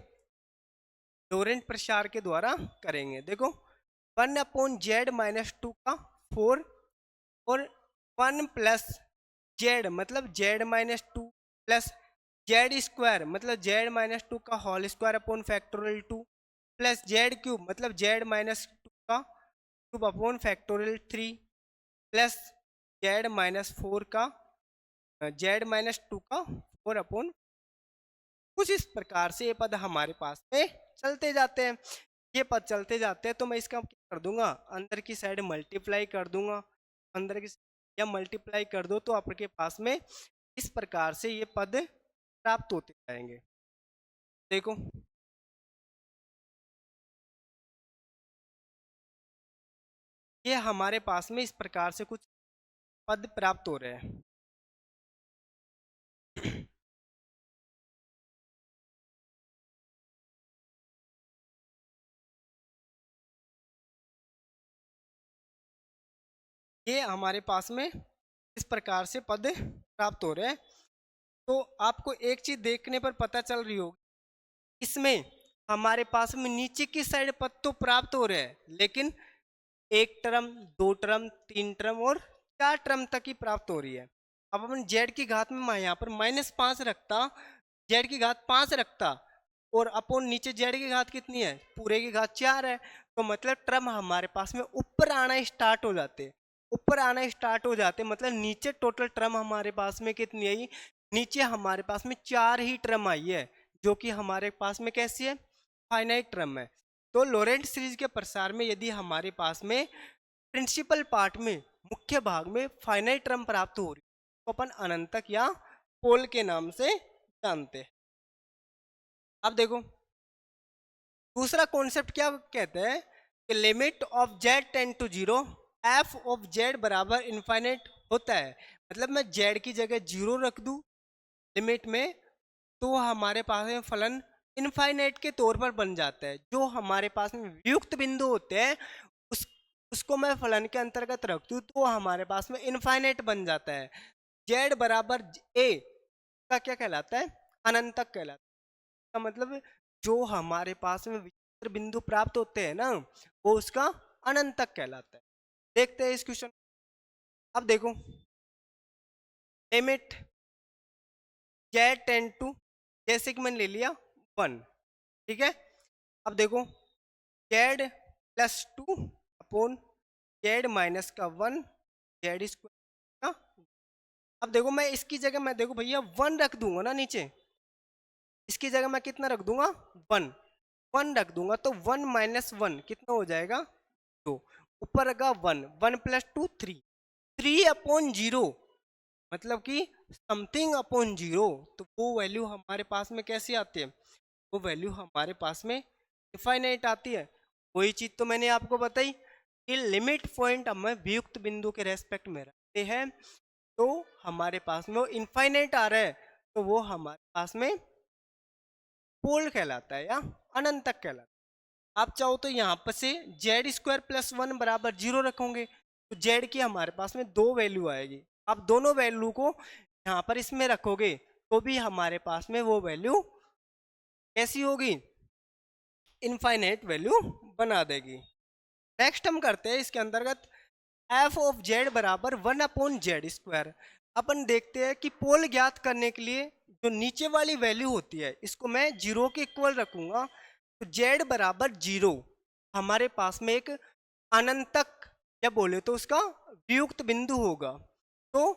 लोरेंट प्रसार के द्वारा करेंगे। देखो 1 अपॉन जेड माइनस 2 का 4 और 1 प्लस जेड मतलब z minus 2 plus z square मतलब जेड माइनस 2 का whole square upon factorial 2 plus z cube मतलब जेड माइनस 2 का cube upon factorial 3 plus z minus 4 का जेड माइनस 2 का 4 अपॉन, कुछ इस प्रकार से ये पद हमारे पास में चलते जाते हैं। ये पद चलते जाते हैं तो मैं इसका क्या कर दूंगा, अंदर की साइड मल्टीप्लाई कर दूंगा, अंदर की या मल्टीप्लाई कर दो तो आपके पास में इस प्रकार से ये पद प्राप्त होते जाएंगे। देखो ये हमारे पास में इस प्रकार से कुछ पद प्राप्त हो रहे हैं। ये हमारे पास में इस प्रकार से पद प्राप्त हो रहे हैं। तो आपको एक चीज देखने पर पता चल रही होगी, इसमें हमारे पास में नीचे की साइड पद तो प्राप्त हो रहे हैं, लेकिन एक टर्म, दो टर्म, तीन टर्म और चार टर्म तक ही प्राप्त हो रही है। अब अपन जेड की घात में मैं यहाँ पर -5 रखता, जेड की घात 5 रखता और अपोन नीचे जेड की घात कितनी है, पूरे की घात 4 है, तो मतलब टर्म हमारे पास में ऊपर आना स्टार्ट हो जाते, ऊपर आना स्टार्ट हो जाते, मतलब नीचे टोटल टर्म हमारे पास में कितनी आई, नीचे हमारे पास में 4 ही टर्म आई है, जो कि हमारे पास में कैसी है, फाइनाइट टर्म है। तो लोरेंट सीरीज के प्रसार में यदि हमारे पास में प्रिंसिपल पार्ट में मुख्य भाग में फाइनाइट टर्म प्राप्त हो रही तो अपन अनंतक या पोल के नाम से जानते हैं। अब देखो दूसरा कॉन्सेप्ट क्या कहते हैं कि limit of z tend to 0 f of z बराबर इनफाइनाइट होता है, मतलब मैं जेड की जगह 0 रख दूं लिमिट में तो हमारे पास में फलन इनफाइनाइट के तौर पर बन जाता है। जो हमारे पास में वियुक्त बिंदु होते हैं उस उसको मैं फलन के अंतर्गत रख दूं तो हमारे पास में इनफाइनाइट बन जाता है। जेड बराबर ए का क्या कहलाता है, अनंतक कहलाता है। का मतलब जो हमारे पास में विचित्र विचित्र बिंदु प्राप्त होते हैं ना, वो उसका अनंतक कहलाता है। देखते हैं इस क्वेश्चन। अब देखो, लिमिट जेड टेंड टू, जैसे कि मैंने ले लिया 1, ठीक है। अब देखो Z plus 2 upon z minus का 1 जेड स्क्वायर का। अब देखो मैं इसकी जगह मैं देखो भैया 1 रख दूंगा ना नीचे, इसकी जगह मैं कितना रख दूंगा 1, 1 रख दूंगा तो 1 माइनस 1 कितना हो जाएगा 2, ऊपर रखा 1, 1 प्लस 2 3, 3 अपॉन 0 मतलब कि समथिंग अपॉन 0, तो वो वैल्यू हमारे पास में कैसी आती है, वो वैल्यू हमारे पास में इनफाइनाइट आती है। वही चीज तो मैंने आपको बताई कि लिमिट पॉइंट हमें वियुक्त बिंदु के रेस्पेक्ट में रखते हैं तो हमारे पास में वो इनफाइनाइट आ रहा है, तो वो हमारे पास में पोल कहलाता है या अनंतक कहलाता है। आप चाहो तो यहाँ पर से जेड स्क्वायर प्लस 1 बराबर 0 रखोगे तो जेड की हमारे पास में 2 वैल्यू आएगी। आप दोनों वैल्यू को यहाँ पर इसमें रखोगे तो भी हमारे पास में वो वैल्यू कैसी होगी, इनफाइनाइट वैल्यू बना देगी। नेक्स्ट हम करते हैं इसके अंतर्गत एफ ऑफ जेड बराबर 1 अपॉन जेड स्क्वायर। अपन देखते हैं कि पोल ज्ञात करने के लिए जो नीचे वाली वैल्यू होती है इसको मैं 0 के इक्वल रखूंगा, तो जेड बराबर 0 हमारे पास में एक अनंतक या बोले तो उसका वियुक्त बिंदु होगा। तो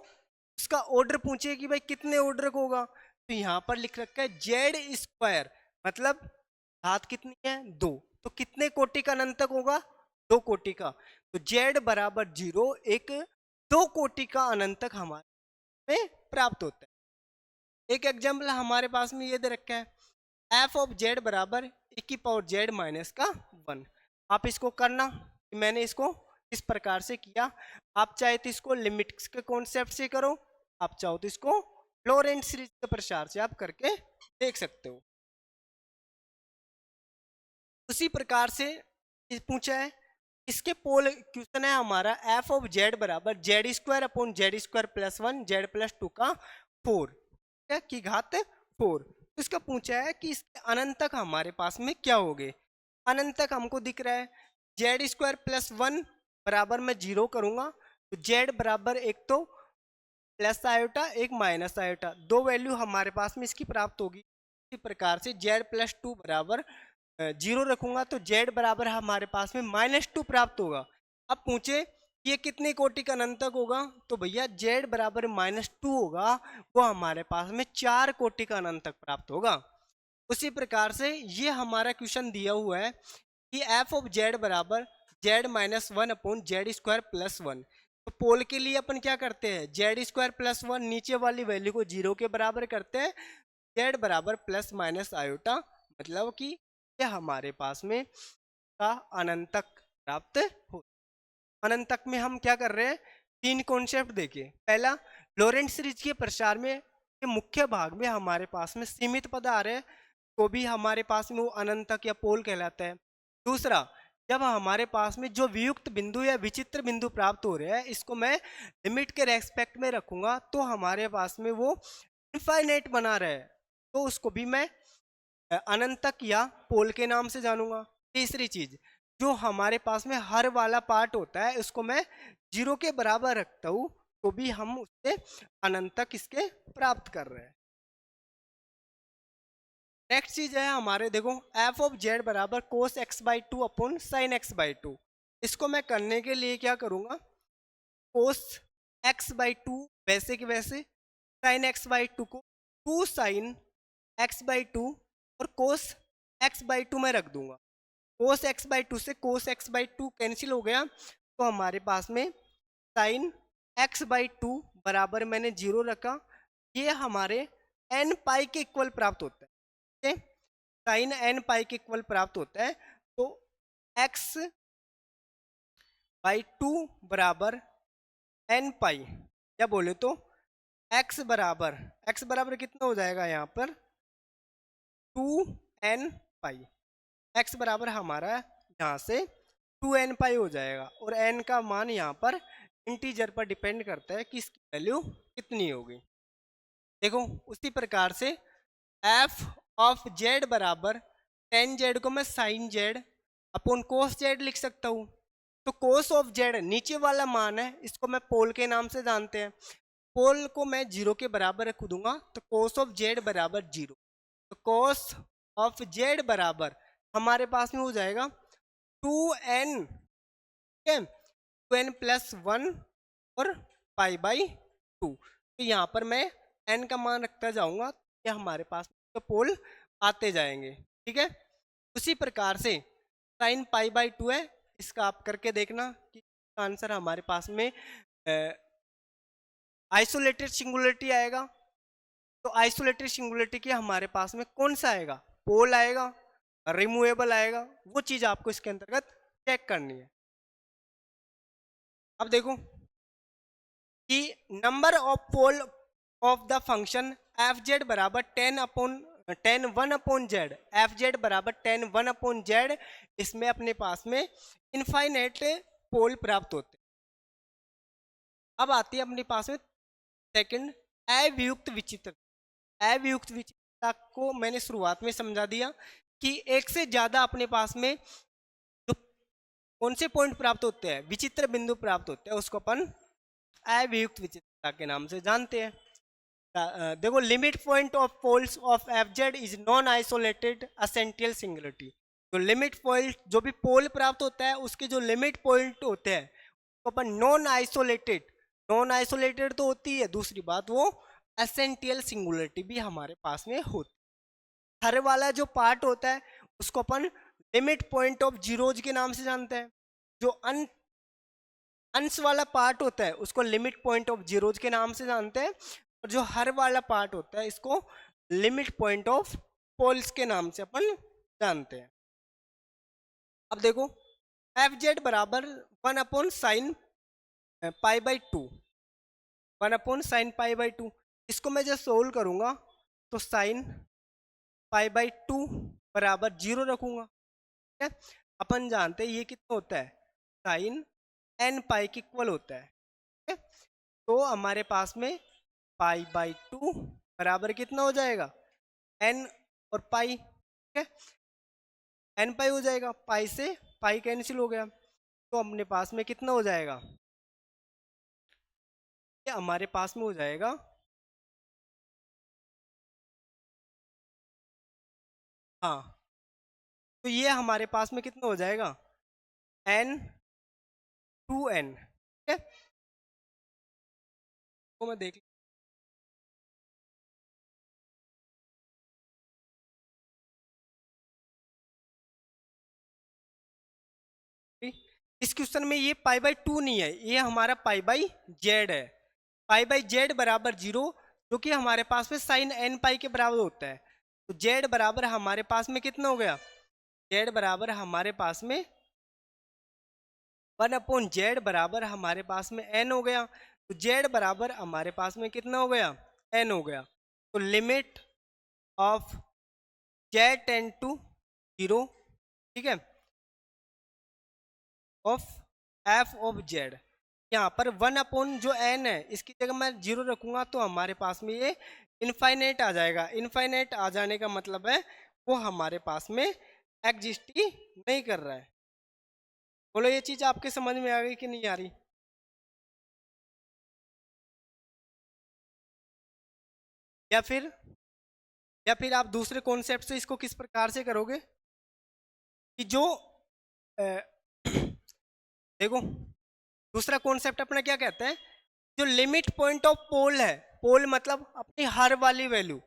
उसका ऑर्डर पूछे कि भाई कितने ऑर्डर का होगा, तो यहाँ पर लिख रखा है जेड स्क्वायर मतलब घात कितनी है 2, तो कितने कोटि का अनंतक होगा 2 कोटि का, तो जेड बराबर 0 एक 2 कोटि का अनंतक हमारे में प्राप्त होता है। एक एग्जाम्पल हमारे पास में ये दे रखा है एफ ऑफ जेड बराबर e की पावर जेड माइनस का 1। आप इसको करना, मैंने इसको इस प्रकार से किया, आप चाहे तो इसको लिमिट्स के कॉन्सेप्ट से करो, आप चाहो तो इसको लॉरेंट सीरीज के प्रसार से आप करके देख सकते हो। उसी प्रकार से पूछा है इसके पोल क्वेश्चन है हमारा एफ ऑफ जेड बराबर Z square upon Z square plus 1 Z plus 2 का 4 की घात 4। तो इसका पूछा है कि इसके अनंतक हमारे पास में क्या हो गए। अनंतक हमको दिख रहा है जेड स्क्वायर प्लस 1 बराबर मैं 0 करूंगा तो जेड बराबर एक तो प्लस आयोटा एक माइनस आयोटा, दो वैल्यू हमारे पास में इसकी प्राप्त होगी। इसी प्रकार से जेड प्लस 2 बराबर 0 रखूंगा तो जेड बराबर हमारे पास में -2 प्राप्त होगा। अब पूछे ये कितनी कोटि का अनंतक होगा, तो भैया जेड बराबर -2 होगा, वो हमारे पास में 4 कोटि का अनंतक प्राप्त होगा। उसी प्रकार से ये हमारा क्वेश्चन दिया हुआ है कि एफ ऑफ जेड बराबर Z minus 1 upon Z square plus 1। तो पोल के लिए अपन क्या करते हैं जेड स्क्वायर प्लस 1 नीचे वाली वैल्यू को 0 के बराबर करते हैं, जेड बराबर प्लस माइनस आयोटा, मतलब कि ये हमारे पास में का अनंतक प्राप्त हो। अनंतक में हम क्या कर रहे हैं, 3 कॉन्सेप्ट देखिए। पहला, लॉरेंट सीरीज के प्रसार में के मुख्य भाग में हमारे पास में सीमित पद आ रहे हैं तो भी हमारे पास में वो अनंतक या पोल कहलाता है। दूसरा, जब हमारे पास में जो वियुक्त बिंदु या विचित्र बिंदु प्राप्त हो रहे हैं इसको मैं लिमिट के रेस्पेक्ट में रखूंगा तो हमारे पास में वो इनफाइनाइट बना रहे, तो उसको भी मैं अनंतक या पोल के नाम से जानूंगा। तीसरी चीज, जो हमारे पास में हर वाला पार्ट होता है उसको मैं 0 के बराबर रखता हूं तो भी हम उससे अनंतक इसके प्राप्त कर रहे हैं। नेक्स्ट चीज है हमारे देखो एफ ऑफ जेड बराबर cos x by 2 upon sine x by 2। इसको मैं करने के लिए क्या करूंगा, कोस एक्स बाई 2 वैसे के वैसे, साइन एक्स बाई 2 को 2 साइन एक्स बाई 2 और कोस एक्स बाई 2 में रख दूंगा। कोस एक्स बाई 2 से कोस एक्स बाई 2 कैंसिल हो गया तो हमारे पास में साइन एक्स बाई 2 बराबर मैंने 0 रखा, ये हमारे एन पाई के इक्वल प्राप्त होता है। साइन एन पाई के इक्वल प्राप्त होता है तो एक्स बाई 2 बराबर एन पाई, या बोले तो एक्स बराबर कितना हो जाएगा यहाँ पर 2n पाई। एक्स बराबर हमारा यहाँ से 2n पाई हो जाएगा और n का मान यहाँ पर इंटीजर पर डिपेंड करता है कि इसकी वैल्यू कितनी होगी। देखो उसी प्रकार से f ऑफ z बराबर टेन जेड को मैं sine z upon cos z लिख सकता हूँ। तो कोस ऑफ जेड नीचे वाला मान है, इसको मैं पोल के नाम से जानते हैं। पोल को मैं जीरो के बराबर रख दूंगा, तो कोस ऑफ जेड बराबर जीरो। तो कोस ऑफ जेड बराबर हमारे पास में हो जाएगा 2n, ठीक है, 2n प्लस 1 और पाई बाई 2। तो यहाँ पर मैं n का मान रखता जाऊंगा, ये हमारे पास तो पोल आते जाएंगे, ठीक है। उसी प्रकार से साइन पाई बाई 2 है, इसका आप करके देखना कि आंसर हमारे पास में आइसोलेटेड सिंगुलरिटी आएगा। तो आइसोलेटेड सिंगुलरिटी के हमारे पास में कौन सा आएगा, पोल आएगा, रिमूवेबल आएगा, वो चीज आपको इसके अंतर्गत चेक करनी है। अब देखो कि number of pole of the function f z बराबर 10 1 अपॉन जेड, एफ जेड बराबर 10 1 अपॉन जेड, इसमें अपने पास में इनफाइनाइट पोल प्राप्त होते हैं। अब आती है अपने पास में सेकंड, अवियुक्त विचित्रता। अवियुक्त विचित्रता को मैंने शुरुआत में समझा दिया कि एक से ज्यादा अपने पास में जो कौन से पॉइंट प्राप्त होते हैं, विचित्र बिंदु प्राप्त होते हैं, उसको अपन अवियुक्त विचित्रता के नाम से जानते हैं। देखो limit point of poles of f z is non isolated essential singularity. तो लिमिट पॉइंट जो भी पोल प्राप्त होता है उसके जो लिमिट पॉइंट होते हैं तो अपन नॉन आइसोलेटेड तो होती है, दूसरी बात वो एसेंटियल सिंगुलरिटी भी हमारे पास में होती है। हर वाला जो पार्ट होता है उसको अपन लिमिट पॉइंट ऑफ जीरोज के नाम से जानते हैं। जो अंश वाला पार्ट होता है उसको लिमिट पॉइंट ऑफ जीरोज के नाम से जानते हैं, और जो हर वाला पार्ट होता है इसको लिमिट पॉइंट ऑफ पोल्स के नाम से अपन जानते हैं। अब देखो एफ जेड बराबर 1 upon sine pi by 2, 1 upon sine pi by 2, इसको मैं जब सोल्व करूंगा तो साइन पाई बाई 2 बराबर 0 रखूंगा, ठीक है। अपन जानते हैं ये कितना होता है, साइन एन पाई के इक्वल होता है, ठीक है। तो हमारे पास में पाई बाई 2 बराबर कितना हो जाएगा, एन और पाई, ठीक है, एन पाई हो जाएगा, पाई से पाई कैंसिल हो गया, तो अपने पास में कितना हो जाएगा, ये हमारे पास में हो जाएगा हाँ, तो ये हमारे पास में कितना हो जाएगा एन 2n, ठीक है। तो मैं देख इस क्वेश्चन में ये पाई बाई 2 नहीं है, ये हमारा पाई बाई जेड है। पाई बाई जेड बराबर 0, जो कि हमारे पास में साइन एन पाई के बराबर होता है। तो जेड बराबर हमारे पास में कितना हो गया, जेड बराबर हमारे पास में 1 अपॉन जेड बराबर हमारे पास में एन हो गया। तो जेड बराबर हमारे पास में कितना हो गया, एन हो गया। तो limit of z tend to 0, ठीक है, ऑफ एफ ऑफ जेड, यहाँ पर 1 अपॉन जो एन है इसकी जगह मैं 0 रखूंगा तो हमारे पास में ये इनफाइनाइट आ जाएगा। इनफाइनाइट आ जाने का मतलब है वो हमारे पास में एग्जिस्ट ही नहीं कर रहा है। बोलो ये चीज आपके समझ में आ गई कि नहीं आ रही, या फिर आप दूसरे कॉन्सेप्ट से इसको किस प्रकार से करोगे कि जो देखो दूसरा कॉन्सेप्ट अपना क्या कहता है, जो लिमिट पॉइंट ऑफ पोल है, पोल मतलब अपनी हर वाली वैल्यू,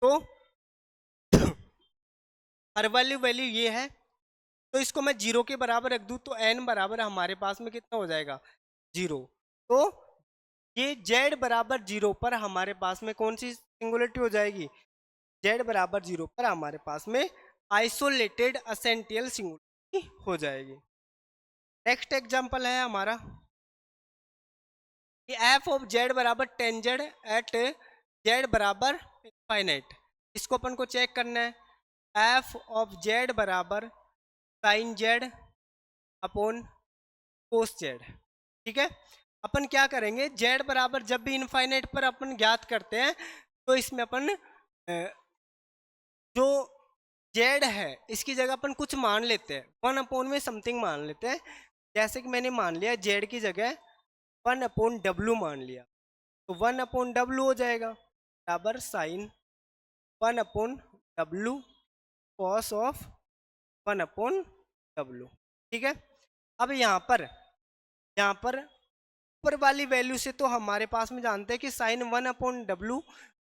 तो हर वाली वैल्यू ये है, तो इसको मैं 0 के बराबर रख दूं तो n बराबर हमारे पास में कितना हो जाएगा 0। तो ये z बराबर 0 पर हमारे पास में कौन सी सिंगुलरिटी हो जाएगी, z बराबर 0 पर हमारे पास में आइसोलेटेड असेंटियल सिंगुलरिटी हो जाएगी। नेक्स्ट एग्जांपल है हमारा कि एफ ऑफ जेड बराबर 10 जेड एट जेड बराबर इनफाइनाइट। इसको अपन को चेक करना है। एफ ऑफ जेड बराबर sine z upon cos z, ठीक है। अपन क्या करेंगे, जेड बराबर जब भी इनफाइनाइट पर अपन ज्ञात करते हैं तो इसमें अपन जो जेड है इसकी जगह अपन कुछ मान लेते हैं, 1 में समथिंग मान लेते हैं। जैसे कि मैंने मान लिया जेड की जगह 1/W मान लिया, तो 1/W हो जाएगा बराबर sign 1/W cos of 1/W। ठीक है। अब यहाँ पर ऊपर वाली वैल्यू से तो हमारे पास में जानते हैं कि साइन 1/W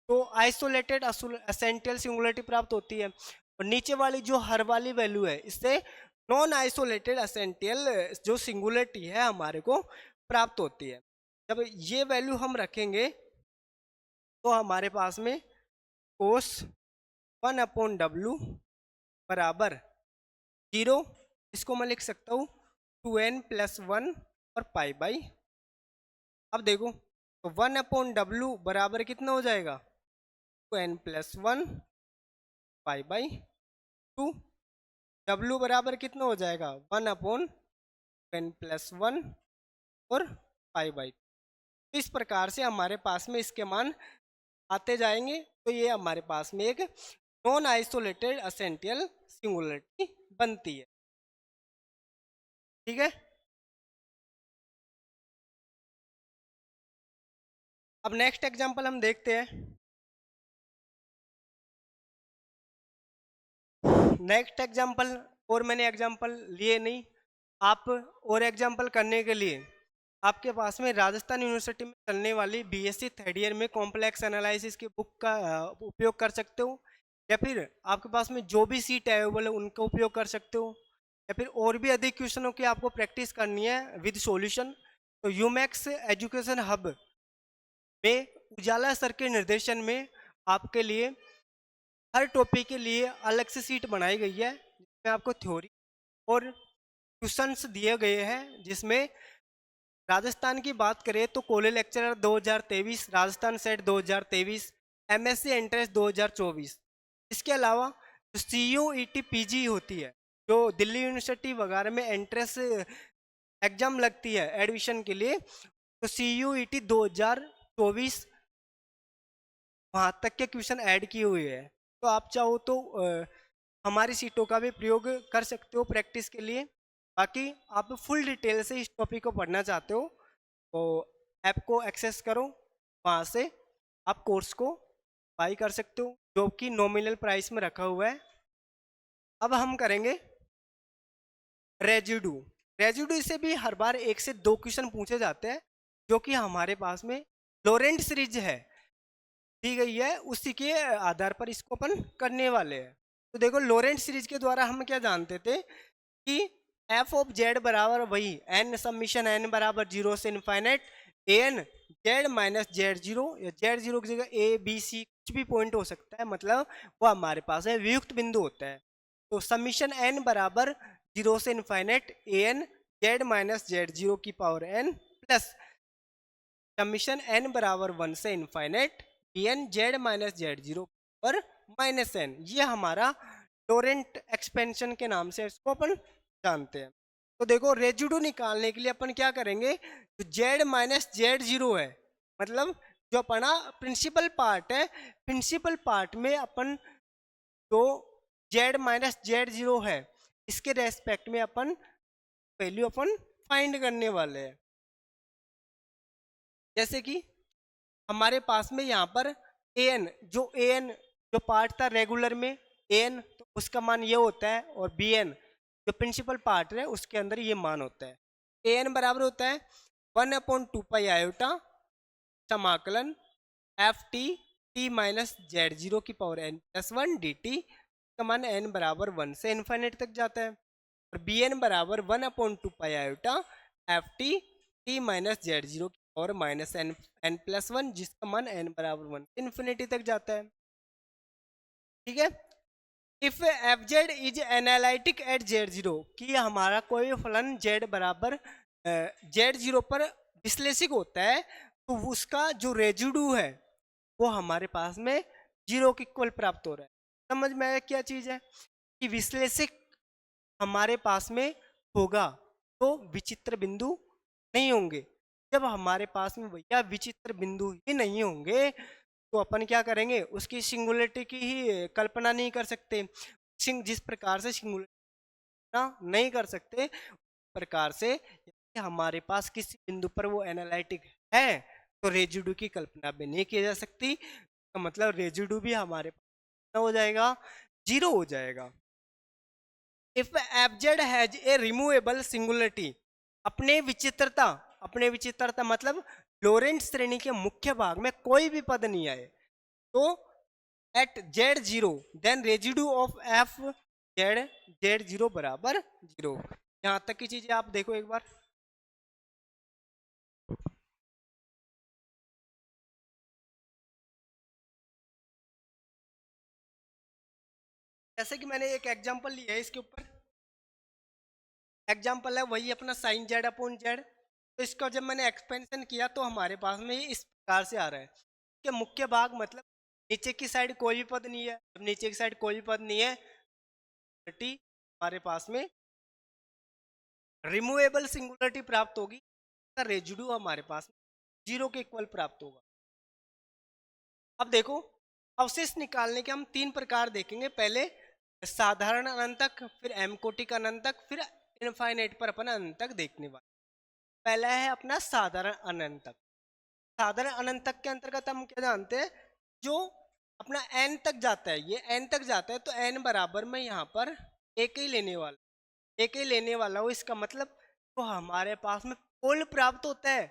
तो आइसोलेटेड एसेंटियल सिंगुलरिटी प्राप्त होती है, और नीचे वाली जो हर वाली वैल्यू है इससे नॉन आइसोलेटेड एसेंटियल जो सिंगुलरिटी है हमारे को प्राप्त होती है। जब ये वैल्यू हम रखेंगे तो हमारे पास में कोस 1/W बराबर 0, इसको मैं लिख सकता हूँ 2n+1 और पाई बाई। अब देखो तो 1/W बराबर कितना हो जाएगा 2n+1 पाई बाई 2। W बराबर कितना हो जाएगा 1/n+1 और पाई बाई। तो इस प्रकार से हमारे पास में इसके मान आते जाएंगे, तो ये हमारे पास में एक नॉन आइसोलेटेड एसेंटियल सिंगुलरिटी बनती है। ठीक है। अब नेक्स्ट एग्जांपल हम देखते हैं। नेक्स्ट एग्जांपल, और मैंने एग्जांपल लिए नहीं, आप और एग्जांपल करने के लिए आपके पास में राजस्थान यूनिवर्सिटी में चलने वाली बीएससी थर्ड ईयर में कॉम्प्लेक्स एनालिसिस की बुक का उपयोग कर सकते हो, या फिर आपके पास में जो भी सीट अवेलेबल है उनका उपयोग कर सकते हो, या फिर और भी अधिक क्वेश्चनों की आपको प्रैक्टिस करनी है विद सॉल्यूशन, तो यूमैक्स एजुकेशन हब में उजाला सर के निर्देशन में आपके लिए हर टॉपिक के लिए अलग से सीट बनाई गई है, जिसमें आपको थ्योरी और क्वेश्चंस दिए गए हैं। जिसमें राजस्थान की बात करें तो college lecturer 2023, Rajasthan set 2023, MSc entrance 2024। इसके अलावा जो CUET PG होती है, जो दिल्ली यूनिवर्सिटी वगैरह में एंट्रेंस एग्जाम लगती है एडमिशन के लिए, तो CUET 2024 वहाँ तक के क्वेश्चन ऐड किए हुए हैं। तो आप चाहो तो हमारी सीटों का भी प्रयोग कर सकते हो प्रैक्टिस के लिए। बाकी आप फुल डिटेल से इस टॉपिक को पढ़ना चाहते हो तो ऐप को एक्सेस करो, वहाँ से आप कोर्स को बाई कर सकते हो जो कि नॉमिनल प्राइस में रखा हुआ है। अब हम करेंगे रेजिडू। रेजिडू से भी हर बार 1 से 2 क्वेश्चन पूछे जाते हैं, जो कि हमारे पास में लोरेंट सीरीज है दी गई है, उसी के आधार पर इसको अपन करने वाले हैं। तो देखो लोरेंट सीरीज के द्वारा हम क्या जानते थे कि एफ ऑफ जेड बराबर वही एन समीशन एन बराबर 0 से infinite n z minus Z0, या Z0 की जगह ABC कुछ भी पॉइंट हो सकता है, मतलब वो हमारे पास है वियुक्त बिंदु होता है। तो समीशन एन बराबर 0 से infinite n z minus Z0 की power n plus summation n बराबर 1 से infinite n z minus Z0 पर माइनस n, ये हमारा लोरेंट एक्सपेंशन के नाम से इसको अपन जानते हैं। तो देखो रेजिडू निकालने के लिए अपन क्या करेंगे, तो Z माइनस Z0 है, मतलब जो अपना प्रिंसिपल पार्ट है, प्रिंसिपल पार्ट में अपन जो Z माइनस Z0 है इसके रेस्पेक्ट में अपन वैल्यू अपन फाइंड करने वाले हैं। जैसे कि हमारे पास में यहाँ पर an जो पार्ट था रेगुलर में an, तो उसका मान ये होता है, और bn जो प्रिंसिपल पार्ट है उसके अंदर ये मान होता है। an बराबर होता है 1/2 पाई आयोटा समाकलन ft t माइनस Z0 की पावर n+1 dt का मान n बराबर 1 से इन्फाइनाइट तक जाता है, और bn बराबर 1/2 पाई iota ft t minus Z0 की पावर माइनस n+1 जिसका मान n बराबर 1 से इन्फिनिटी तक जाता है। ठीक है। If f z is analytic at Z0, कि हमारा कोई फलन z बराबर Z0 पर विश्लेषिक होता है, तो उसका जो रेजिडू है वो हमारे पास में 0 के इक्वल प्राप्त हो रहा है। समझ में आया क्या चीज़ है कि विश्लेषिक हमारे पास में होगा तो विचित्र बिंदु नहीं होंगे। जब हमारे पास में भैया विचित्र बिंदु ही नहीं होंगे तो अपन क्या करेंगे, उसकी सिंगुलरिटी की ही कल्पना नहीं कर सकते। जिस प्रकार से सिंगुलर ना नहीं कर सकते प्रकार से यदि हमारे पास किसी बिंदु पर वो एनालिटिक है तो रेजिड्यू की कल्पना भी नहीं की जा सकती, तो मतलब रेजिड्यू भी हमारे पास हो जाएगा, जीरो हो जाएगा। If f z has a removable singularity, अपने विचित्रता मतलब लोरेंट श्रेणी के मुख्य भाग में कोई भी पद नहीं आए तो at z zero then residue of f z z zero बराबर जीरो। यहां तक की चीजें आप देखो एक बार। जैसे कि मैंने एक एग्जांपल लिया है इसके ऊपर, एग्जांपल है वही अपना साइन जेड अपॉन जेड। तो इसका जब मैंने एक्सपेंशन किया तो हमारे पास में ये इस प्रकार से आ रहा है कि मुख्य भाग मतलब नीचे की साइड कोई भी पद नहीं है, जब नीचे की साइड कोई भी पद नहीं है हमारे पास में रिमूवेबल सिंगुलरिटी प्राप्त होगी, रेजिड्यू हमारे पास जीरो के इक्वल प्राप्त होगा। अब देखो अवशेष निकालने के हम तीन प्रकार देखेंगे, पहले साधारण अनंतक, फिर एम कोटि का अनंतक, फिर इनफाइनाइट पर अपन अनंतक देखने वाले। पहला है अपना साधारण अनंतक। साधारण अनंतक के अंतर्गत हम क्या जानते हैं, जो अपना एन तक जाता है, ये एन तक जाता है तो एन बराबर में यहाँ पर एक ही लेने वाला, एक ही लेने वाला हो, इसका मतलब तो हमारे पास में पोल प्राप्त होता है,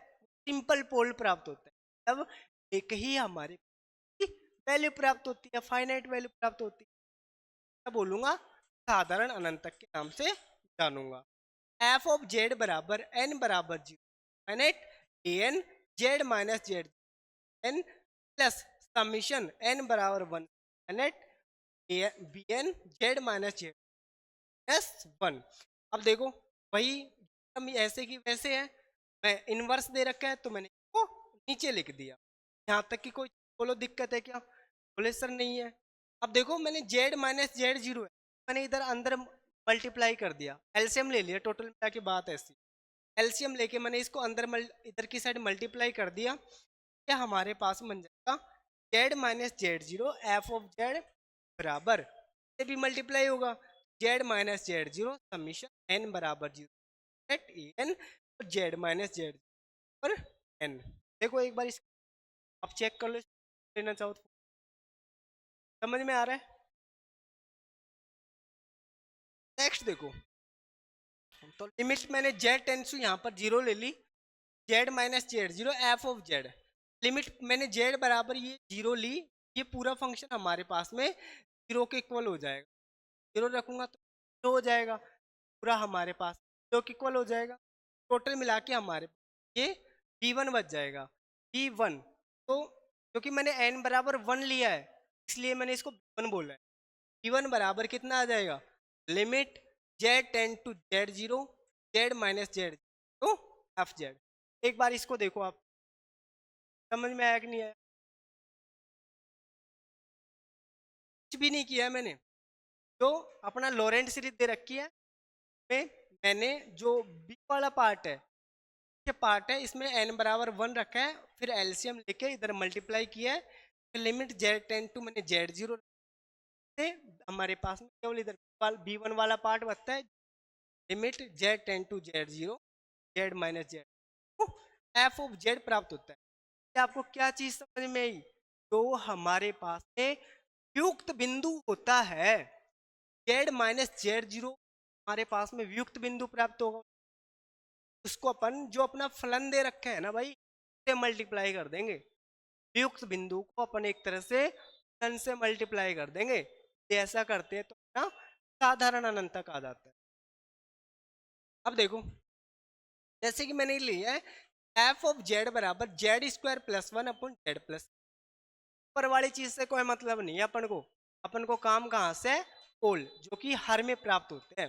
सिंपल पोल प्राप्त होता है, तब एक ही हमारे वैल्यू प्राप्त होती है, फाइनाइट वैल्यू प्राप्त होती है, मैं बोलूंगा साधारण अनंतक के नाम से जानूंगा। एफ ऑफ जेड बराबर एन बराबर zero finite a n z minus z n plus summation n बराबर one finite b n z minus z s one. अब देखो वही हम ऐसे की वैसे है, मैं इनवर्स दे रखा है तो मैंने इसको नीचे लिख दिया। यहाँ तक कि कोई बोलो दिक्कत है क्या, बोले सर नहीं है। अब देखो मैंने जेड माइनस जेड जीरो है, मैंने इधर अंदर मल्टीप्लाई कर दिया, एलसीएम ले लिया, टोटल मिला के बात ऐसी, एलसीएम लेके मैंने इसको अंदर इधर की साइड मल्टीप्लाई कर दिया, क्या हमारे पास बन जाएगा z minus z zero f of z बराबर से भी मल्टीप्लाई होगा जेड माइनस जेड जीरो समीशन एन बराबर zero at a n z minus z पर एन। देखो एक बार इस आप चेक कर लो, लेना चाहो तो समझ में आ रहा है। नेक्स्ट देखो, तो लिमिट मैंने जेड टेंस यहाँ पर जीरो ले ली, z minus z zero f of z, limit मैंने जेड बराबर ये जीरो ली, ये पूरा फंक्शन हमारे पास में जीरो के इक्वल हो जाएगा, जीरो रखूंगा तो जीरो हो जाएगा, पूरा हमारे पास जीरो के इक्वल हो जाएगा, टोटल मिला के हमारे ये b1 बच जाएगा b1। तो क्योंकि मैंने n बराबर वन लिया है इसलिए मैंने इसको b1 बोला है, b1 बराबर कितना आ जाएगा, limit z ten to z zero z minus z तो एफ जेड। एक बार इसको देखो आप, समझ में आया कि नहीं आया, कुछ भी नहीं किया है मैंने, तो अपना लोरेंट सीरीज दे रखी है में मैंने जो बी वाला पार्ट है के पार्ट है इसमें n बराबर वन रखा है, फिर एलसीएम लेके इधर मल्टीप्लाई किया है, फिर लिमिट जेड टेन टू मैंने जेड जीरो से हमारे पास में केवल इधर बी वन वाला पार्ट बचता है, limit z ten to z zero z minus z f of z प्राप्त होता है। आपको क्या चीज समझ में आई, तो हमारे पास में युक्त बिंदु होता है जेड माइनस जेड जीरो, हमारे पास में वियुक्त बिंदु प्राप्त होगा, उसको अपन जो अपना फलन दे रखे है ना भाई से मल्टीप्लाई कर देंगे, वियुक्त बिंदु को अपन एक तरह से फलन से मल्टीप्लाई कर देंगे, ये ऐसा करते हैं तो ना साधारण अनंतक आ जाता है। अब देखो जैसे कि मैंने लिया है एफ ऑफ जेड बराबर Z square plus one upon Z plus, ऊपर वाली चीज से कोई मतलब नहीं है अपन को काम कहाँ से, पोल जो कि हर में प्राप्त होते हैं,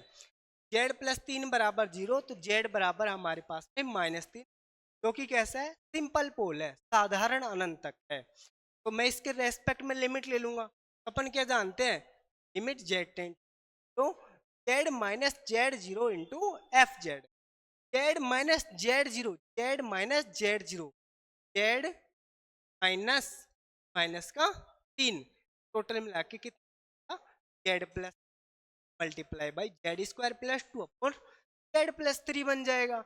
जेड प्लस तीन बराबर जीरो तो जेड बराबर हमारे पास में माइनस तीन, जो कि कैसा है सिंपल पोल है, साधारण अनंतक है, तो मैं इसके रेस्पेक्ट में लिमिट ले लूंगा, अपन क्या जानते हैं लिमिट जेड टेन तो Z minus z zero into f z, Z minus z zero z minus z zero z minus minus का तीन, टोटल मिला के कितना Z plus multiply by Z square plus 2 upon Z plus 3 बन जाएगा।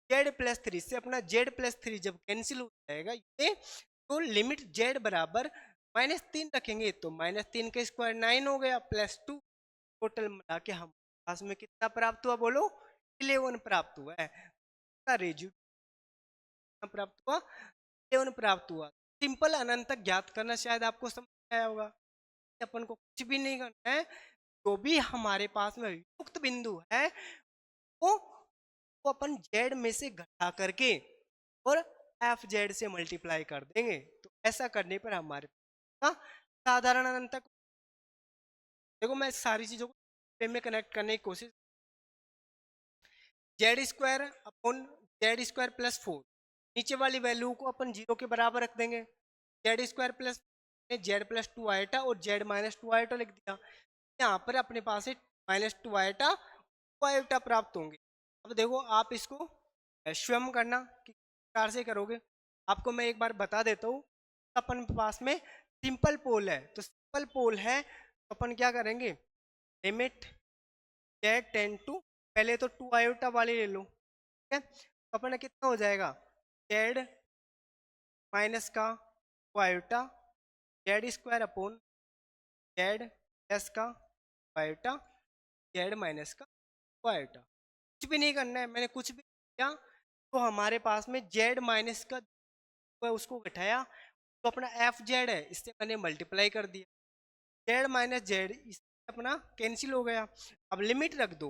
Z plus 3 से अपना Z plus 3 जब कैंसिल हो जाएगा ये, तो लिमिट जेड बराबर -3 रखेंगे तो -3 का स्क्वायर 9 हो गया प्लस 2, टोटल मिला के हम पास में कितना प्राप्त हुआ बोलो, 11 प्राप्त हुआ है। रेज्यू प्राप्त हुआ, 11 प्राप्त हुआ। सिंपल अनंत तक ज्ञात करना शायद आपको समझ आया होगा। अपन को कुछ भी नहीं करना है, जो भी हमारे पास में युक्त बिंदु है वो अपन जेड में से घटा करके और एफ जेड से मल्टीप्लाई कर देंगे। तो ऐसा करने पर हमारे पास साधारण अनंत, देखो मैं सारी चीजों को में कनेक्ट करने की कोशिश, Z square upon Z square plus 4, नीचे वाली वैल्यू को अपन 0 के बराबर रख देंगे। Z square plus z plus 2 आइटा और जेड माइनस 2 आइटा लिख दिया। यहाँ पर अपने पास -2 आइटा 2 आइटा प्राप्त होंगे। अब देखो आप इसको स्वयं करना किस प्रकार से करोगे, आपको मैं एक बार बता देता हूँ। अपन के पास में सिंपल पोल है, तो सिंपल पोल है तो अपन क्या करेंगे, लिमिट जेड टेन टू, पहले तो 2 आयोटा वाले ले लो, ठीक है। तो अपना कितना हो जाएगा, जेड माइनस का 2 iota Z square upon Z plus का 2 आयोटा जेड माइनस का 2 आयोटा। कुछ भी नहीं करना है, मैंने कुछ भी किया। तो हमारे पास में जेड माइनस का उसको घटाया, तो अपना एफ जेड है इससे मैंने मल्टीप्लाई कर दिया, जेड माइनस जेड इससे अपना कैंसिल हो गया। अब लिमिट रख दो,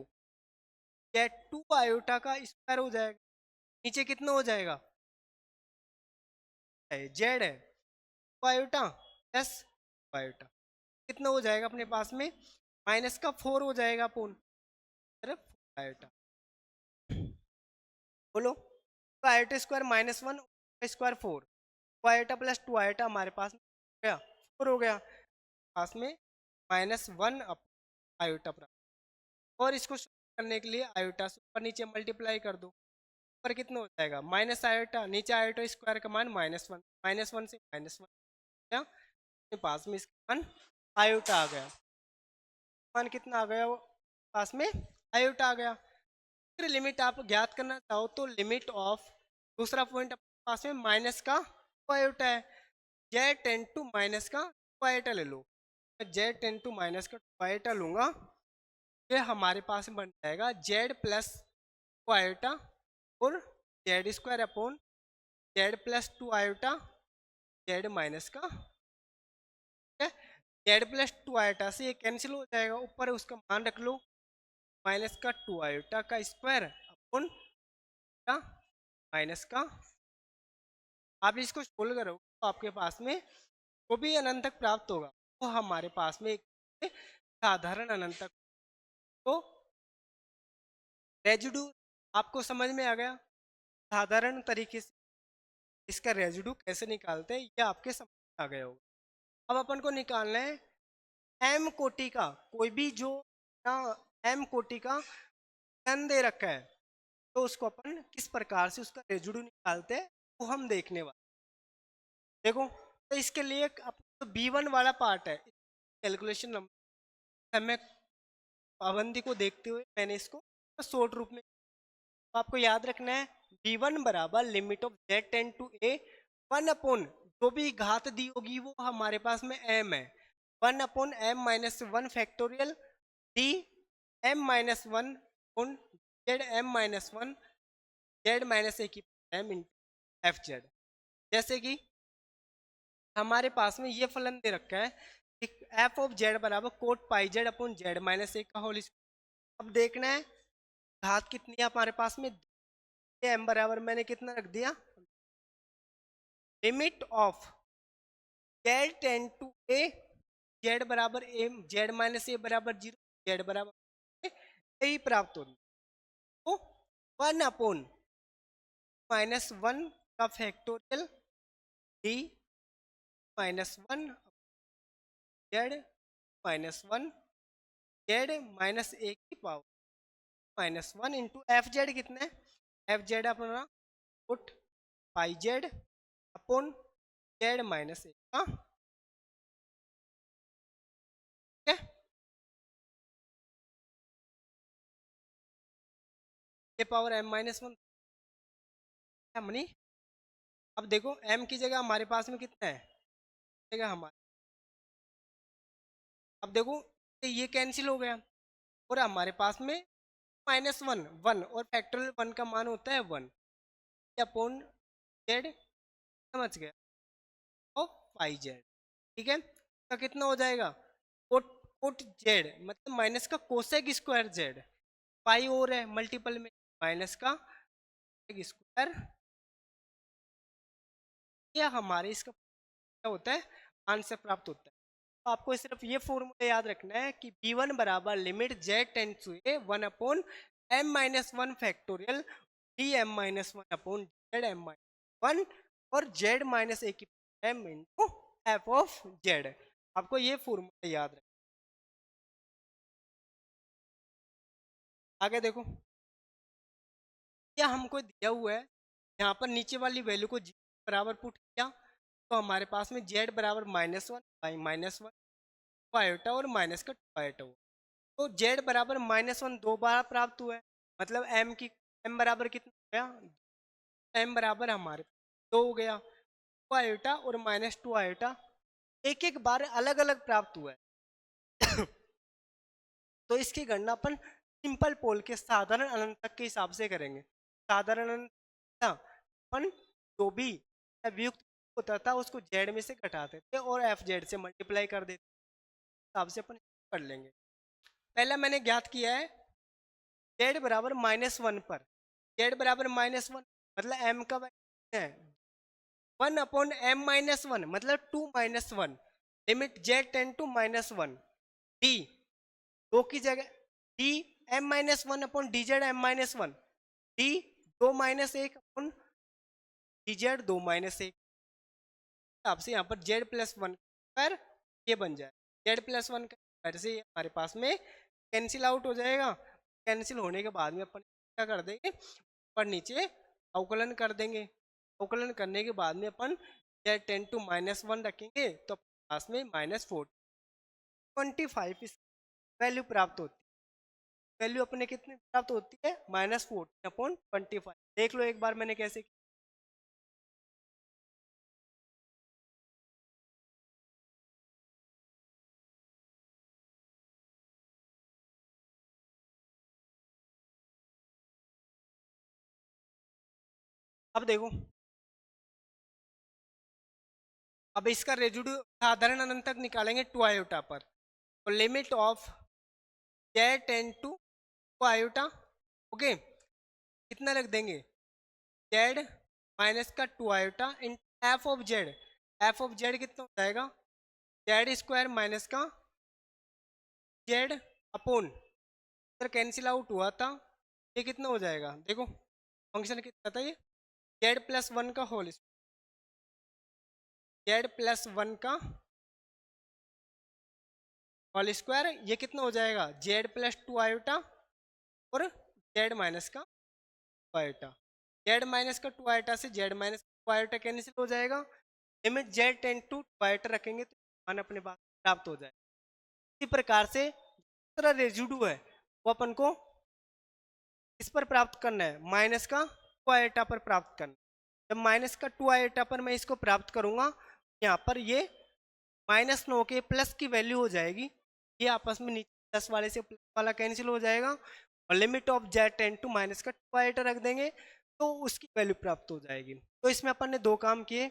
जेड 2 आयोटा का स्क्वायर हो जाएगा, नीचे कितना हो जाएगा, जेड है 2 आयोटा प्लस 2 आयोटा, कितना हो जाएगा अपने पास में माइनस का 4 हो जाएगा अपोन आयोटा। बोलो, 2 iota square -1 square 4, 2 iota plus 2 iota हमारे पास में गया 4 हो गया, पास में -1 आयोटा प्राप्त। और इसको करने के लिए आयोटा से ऊपर नीचे मल्टीप्लाई कर दो, ऊपर कितना हो जाएगा माइनस आयोटा, नीचे आयोटा स्क्वायर का मान -1, -1 से -1 क्या पास में इसका मान आयोटा आ गया, मान कितना आ गया वो पास में आयोटा आ गया। फिर लिमिट आप ज्ञात करना चाहो तो लिमिट ऑफ, दूसरा पॉइंट पास में माइनस का 2 आयोटा है, जेड टेन टू माइनस का 2 आयोटा ले लो, जेड टेन टू माइनस का 2 आयोटा लूंगा, ये हमारे पास में बन जाएगा जेड प्लस 2 आयोटा और Z square upon Z plus 2 iota z minus का, जेड प्लस 2 आयोटा से ये कैंसिल हो जाएगा, ऊपर उसका मान रख लो माइनस का 2 आयोटा का स्क्वायर अपॉन का माइनस का। आप इसको सोल्व करो तो आपके पास में वो भी अनंत तक प्राप्त होगा, वो हमारे पास में एक साधारण अनंत तक। तो रेजिड्यू आपको समझ में आ गया, साधारण तरीके से इसका रेजिड्यू कैसे निकालते हैं ये आपके समझ में आ गया होगा। अब अपन को निकालना है एम कोटि का कोई भी जो ना एम कोटि का घन दे रखा है, तो उसको अपन किस प्रकार से उसका रेजिड्यू निकालते हैं वो हम देखने वाले। देखो तो इसके लिए तो B1 वाला पार्ट है कैलकुलेशन नंबर, समय पाबंदी को देखते हुए मैंने इसको शॉर्ट रूप में, तो आपको याद रखना है B1 बराबर limit of z ten to a 1 upon जो भी घात दी होगी वो हमारे पास में m है, 1 upon m minus 1 factorial d m minus 1 upon z m minus 1 z minus a की m इंटू एफ जेड। जैसे कि हमारे पास में ये फलन दे रखा है एफ ऑफ जेड बराबर cot pi z upon z minus a का होल स्क्वायर। अब देखना है घात कितनी है हमारे पास में, एम बराबर मैंने कितना रख दिया, limit of z ten to a z बराबर ए जेड माइनस ए बराबर 0, जेड बराबर ए प्राप्त होगी, तो 1 अपॉन -1 का factorial d -1 z -1 z minus a की पावर -1 इंटू एफ जेड कितना है, एफ जेड अपना put pi z upon z minus a का, ठीक है। A power m minus one मनी। अब देखो m की जगह हमारे पास में कितना है, जगह हमारे, अब देखो ये कैंसिल हो गया और हमारे पास में माइनस वन वन और फैक्टोरियल वन का मान होता है वन अपॉन जेड, समझ गया, ऑफ पाई जेड। ठीक है, तो कितना हो जाएगा, कोट कोट जेड मतलब माइनस का कोसेक स्क्वायर जेड, पाई और है मल्टीपल में माइनस का स्क्वायर, या हमारे इसका क्या होता है, आंसर प्राप्त होता है। तो आपको सिर्फ ये फॉर्मूला याद रखना है कि बी वन बराबर limit z tend to a one upon m minus one factorial d m minus one upon z m minus one और जेड माइनस ए की m into f of z. आपको ये formula याद रखना। आगे देखो, क्या हमको दिया हुआ है, यहाँ पर नीचे वाली वैल्यू को जी बराबर पुट किया तो हमारे पास में जेड बराबर minus one by minus one iota और माइनस का टू आयोटा हुआ। तो जेड बराबर माइनस वन दो बार प्राप्त हुआ है, मतलब एम की एम बराबर कितना हो गया, एम बराबर हमारे दो हो गया, टू आयोटा और माइनस टू आयोटा एक एक बार अलग अलग प्राप्त हुआ है। तो इसकी गणना अपन सिंपल पोल के साधारण अनंतक के हिसाब से करेंगे। साधारण अनंत अपन जो भी वियुक्त होता था उसको जेड में से घटाते थे और एफ जेड से मल्टीप्लाई कर देते, हिसाब से अपन कर लेंगे। पहला मैंने ज्ञात किया है जेड बराबर माइनस वन पर, जेड बराबर माइनस वन मतलब एम का है one upon m minus one मतलब two minus one, limit z ten to minus one, d दो की जगह d m minus one upon d z m minus one, d दो माइनस एक अपॉन डी जेड दो minus एक, आपसे यहाँ पर जेड प्लस वन पर ये बन जाए, जेड प्लस वन का से हमारे पास में कैंसिल आउट हो जाएगा। कैंसिल होने के बाद में अपन क्या कर देंगे, पर नीचे अवकलन कर देंगे, अवकलन करने के बाद में अपन z ten to minus one रखेंगे तो पास में माइनस फोर 25 वैल्यू प्राप्त होती है। वैल्यू अपने कितनी प्राप्त होती है, माइनस फोर्टीन अपॉन 25। देख लो एक बार मैंने कैसे किया। अब देखो, अब इसका रेजिड्यू साधारण अनंत तक निकालेंगे टू आयोटा पर, तो limit of z ten to iota, okay कितना रख देंगे, जेड माइनस का two iota in f of z, f of z कितना हो जाएगा, जेड स्क्वायर माइनस का z upon, sir cancel out हुआ था, ये कितना हो जाएगा, देखो फंक्शन कितना था ये, जेड प्लस वन का होल, जेड प्लस वन का होल स्क्वायर, ये कितना हो जाएगा, जेड प्लस टू आयोटा और जेड माइनस का टू आयोटा, जेड माइनस का टू आयोटा से z minus two iota cancel हो जाएगा, limit z ten to two iota रखेंगे तो मान अपने पास प्राप्त हो जाएगा। इसी प्रकार से दूसरा रेजिड्यू है वो अपन को इस पर प्राप्त करना है, माइनस का टू आयोटा पर प्राप्त करना है। जब माइनस का टू आयोटा पर मैं इसको प्राप्त करूंगा, यहाँ पर ये माइनस नौ के प्लस की वैल्यू हो जाएगी, ये आपस में नीचे प्लस वाले से प्लस वाला कैंसिल हो जाएगा और limit of z ten to minus का टू आयोटा रख देंगे तो उसकी वैल्यू प्राप्त हो जाएगी। तो इसमें अपन ने दो काम किए,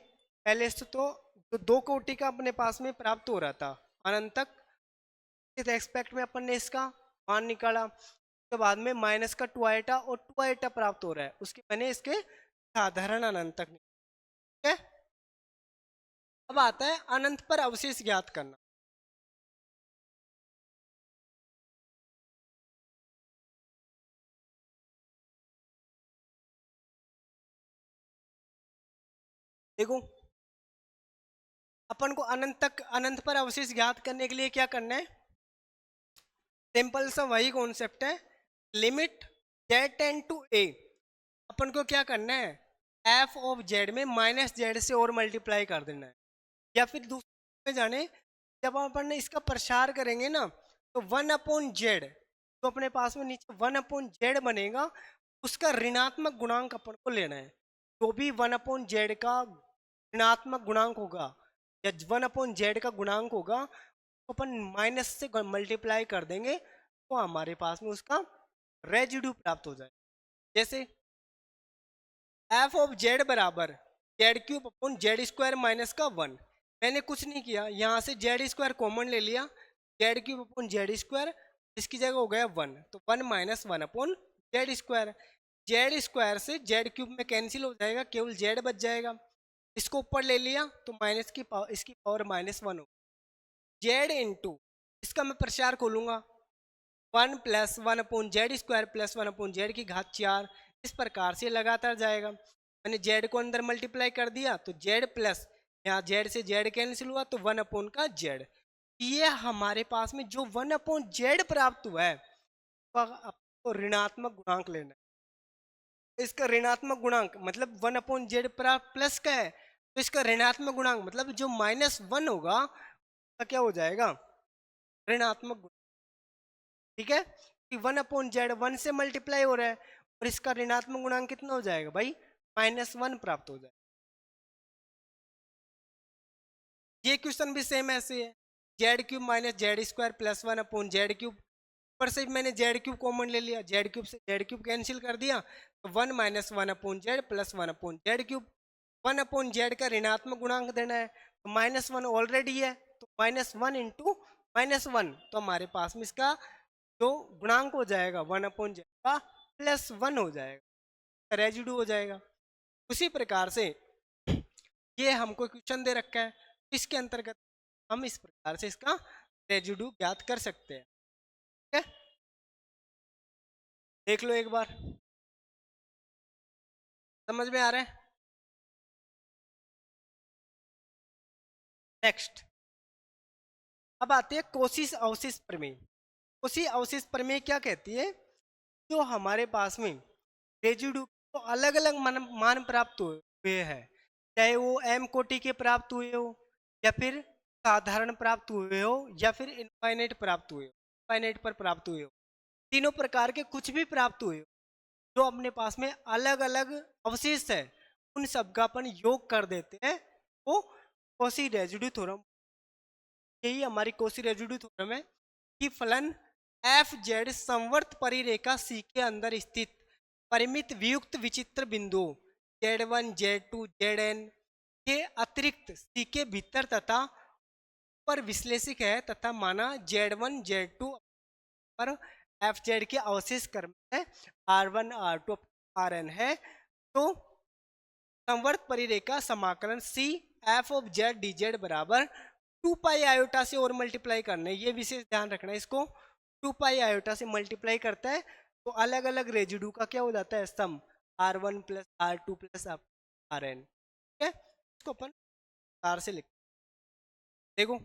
पहले से तो दो कोटि का अपने पास में प्राप्त हो रहा था अनंत तक, इस एक्सपेक्ट में अपन ने इसका मान निकाला, उसके बाद में माइनस का टू आयोटा और टू आयोटा प्राप्त हो रहा है, उसके मैंने इसके साधारण अनंत तक, ठीक है। अब आता है अनंत पर अवशेष ज्ञात करना। देखो अपन को अनंत तक, अनंत पर अवशेष ज्ञात करने के लिए क्या करना है, सिंपल सा वही कॉन्सेप्ट है, लिमिट जेड टेन टू ए, अपन को क्या करना है, एफ ऑफ जेड में माइनस जेड से और मल्टीप्लाई कर देना है, या फिर दूसरे में जाने जब अपन इसका प्रसार करेंगे ना तो वन अपॉन जेड, तो अपने पास में नीचे वन अपॉन जेड बनेगा, उसका ऋणात्मक गुणांक अपन को लेना है। जो भी 1/z का ऋणात्मक गुणांक होगा या 1/z का गुणांक होगा, तो अपन माइनस से मल्टीप्लाई कर देंगे तो हमारे पास में उसका रेजिड्यू प्राप्त हो जाए। जैसे एफ ऑफ जेड बराबर z³ - 1। मैंने कुछ नहीं किया, यहाँ से z² कॉमन ले लिया, z³ इसकी जगह हो गया 1, तो 1 - 1/z²। z² से z³ में कैंसिल हो जाएगा, केवल z बच जाएगा। इसको ऊपर ले लिया तो माइनस की पावर, इसकी पावर -1 हो। z इंटू इसका मैं प्रसार खोलूंगा, 1 + 1/z² + 1/z की घात 4। इस प्रकार से लगातार जाएगा। मैंने z को अंदर मल्टीप्लाई कर दिया तो z प्लस यहाँ z से z कैंसिल हुआ तो 1/z। ये हमारे पास में जो 1/z प्राप्त हुआ है, आपको ऋणात्मक गुणांक लेना है। इसका ऋणात्मक गुणांक मतलब 1/z प्लस का है, तो इसका ऋणात्मक गुणांक मतलब जो -1 होगा तो क्या हो जाएगा, ऋणात्मक गुणांक। ठीक है, कि 1/z 1 से मल्टीप्लाई हो रहा है और इसका ऋणात्मक गुणांक कितना हो जाएगा भाई, -1 प्राप्त हो जाएगा। ये क्वेश्चन भी सेम ऐसे है, z³ - z² + 1/z³ पर से मैंने z³ कॉमन ले लिया, z³ से z³ कैंसिल कर दिया तो 1 - 1/z + 1/z³। 1/z का ऋणात्मक गुणांक देना है तो -1 ऑलरेडी है, तो -1 इंटू -1, तो हमारे पास में इसका जो गुणांक हो जाएगा 1/z का +1 हो जाएगा, रेजिड्यू हो जाएगा। उसी प्रकार से ये हमको क्वेश्चन दे रखा है, इसके अंतर्गत हम इस प्रकार से इसका रेजिड्यू ज्ञात कर सकते हैं। ठीक है, देख लो एक बार, समझ में आ रहा है। नेक्स्ट अब आते हैं कोशिश अवशिष्ट प्रमेय। कोशी अवशिष्ट प्रमेय क्या कहती है, जो हमारे पास में रेजिड्यू को अलग अलग मान प्राप्त हुए हैं, चाहे वो m कोटि के प्राप्त हुए हो या फिर साधारण प्राप्त हुए हो या फिर इनफाइनाइट प्राप्त हुए हो, इनफाइनाइट पर प्राप्त हुए हो, तीनों प्रकार के कुछ भी प्राप्त हुए हो, जो अपने पास में अलग अलग अवशिष्ट है, उन सब का अपन योग कर देते हैं, वो कोशी रेजिड्यू थ्योरम। यही हमारी कोशी रेजिड्यू थ्योरम है कि फलन एफ जेड संवर्त परिरेखा सी के अंदर स्थित परिमित वियुक्त विचित्र बिंदुओं z1 z2 zn के अतिरिक्त सी के भीतर तथा पर विश्लेषिक है, तथा माना z1 z2 पर एफ जेड के अवशेष क्रम है r1 r2 rn है, तो संवर्त परिरेखा समाकलन c f of z d z बराबर 2 आयोटा से और मल्टीप्लाई करना है, ये विशेष ध्यान रखना है। इसको 2 आयोटा से मल्टीप्लाई करता है तो अलग अलग रेजिड्यू का क्या हो जाता है, सम r1 + r2 + rn। ठीक है, इसको अपन तार से लिख, देखो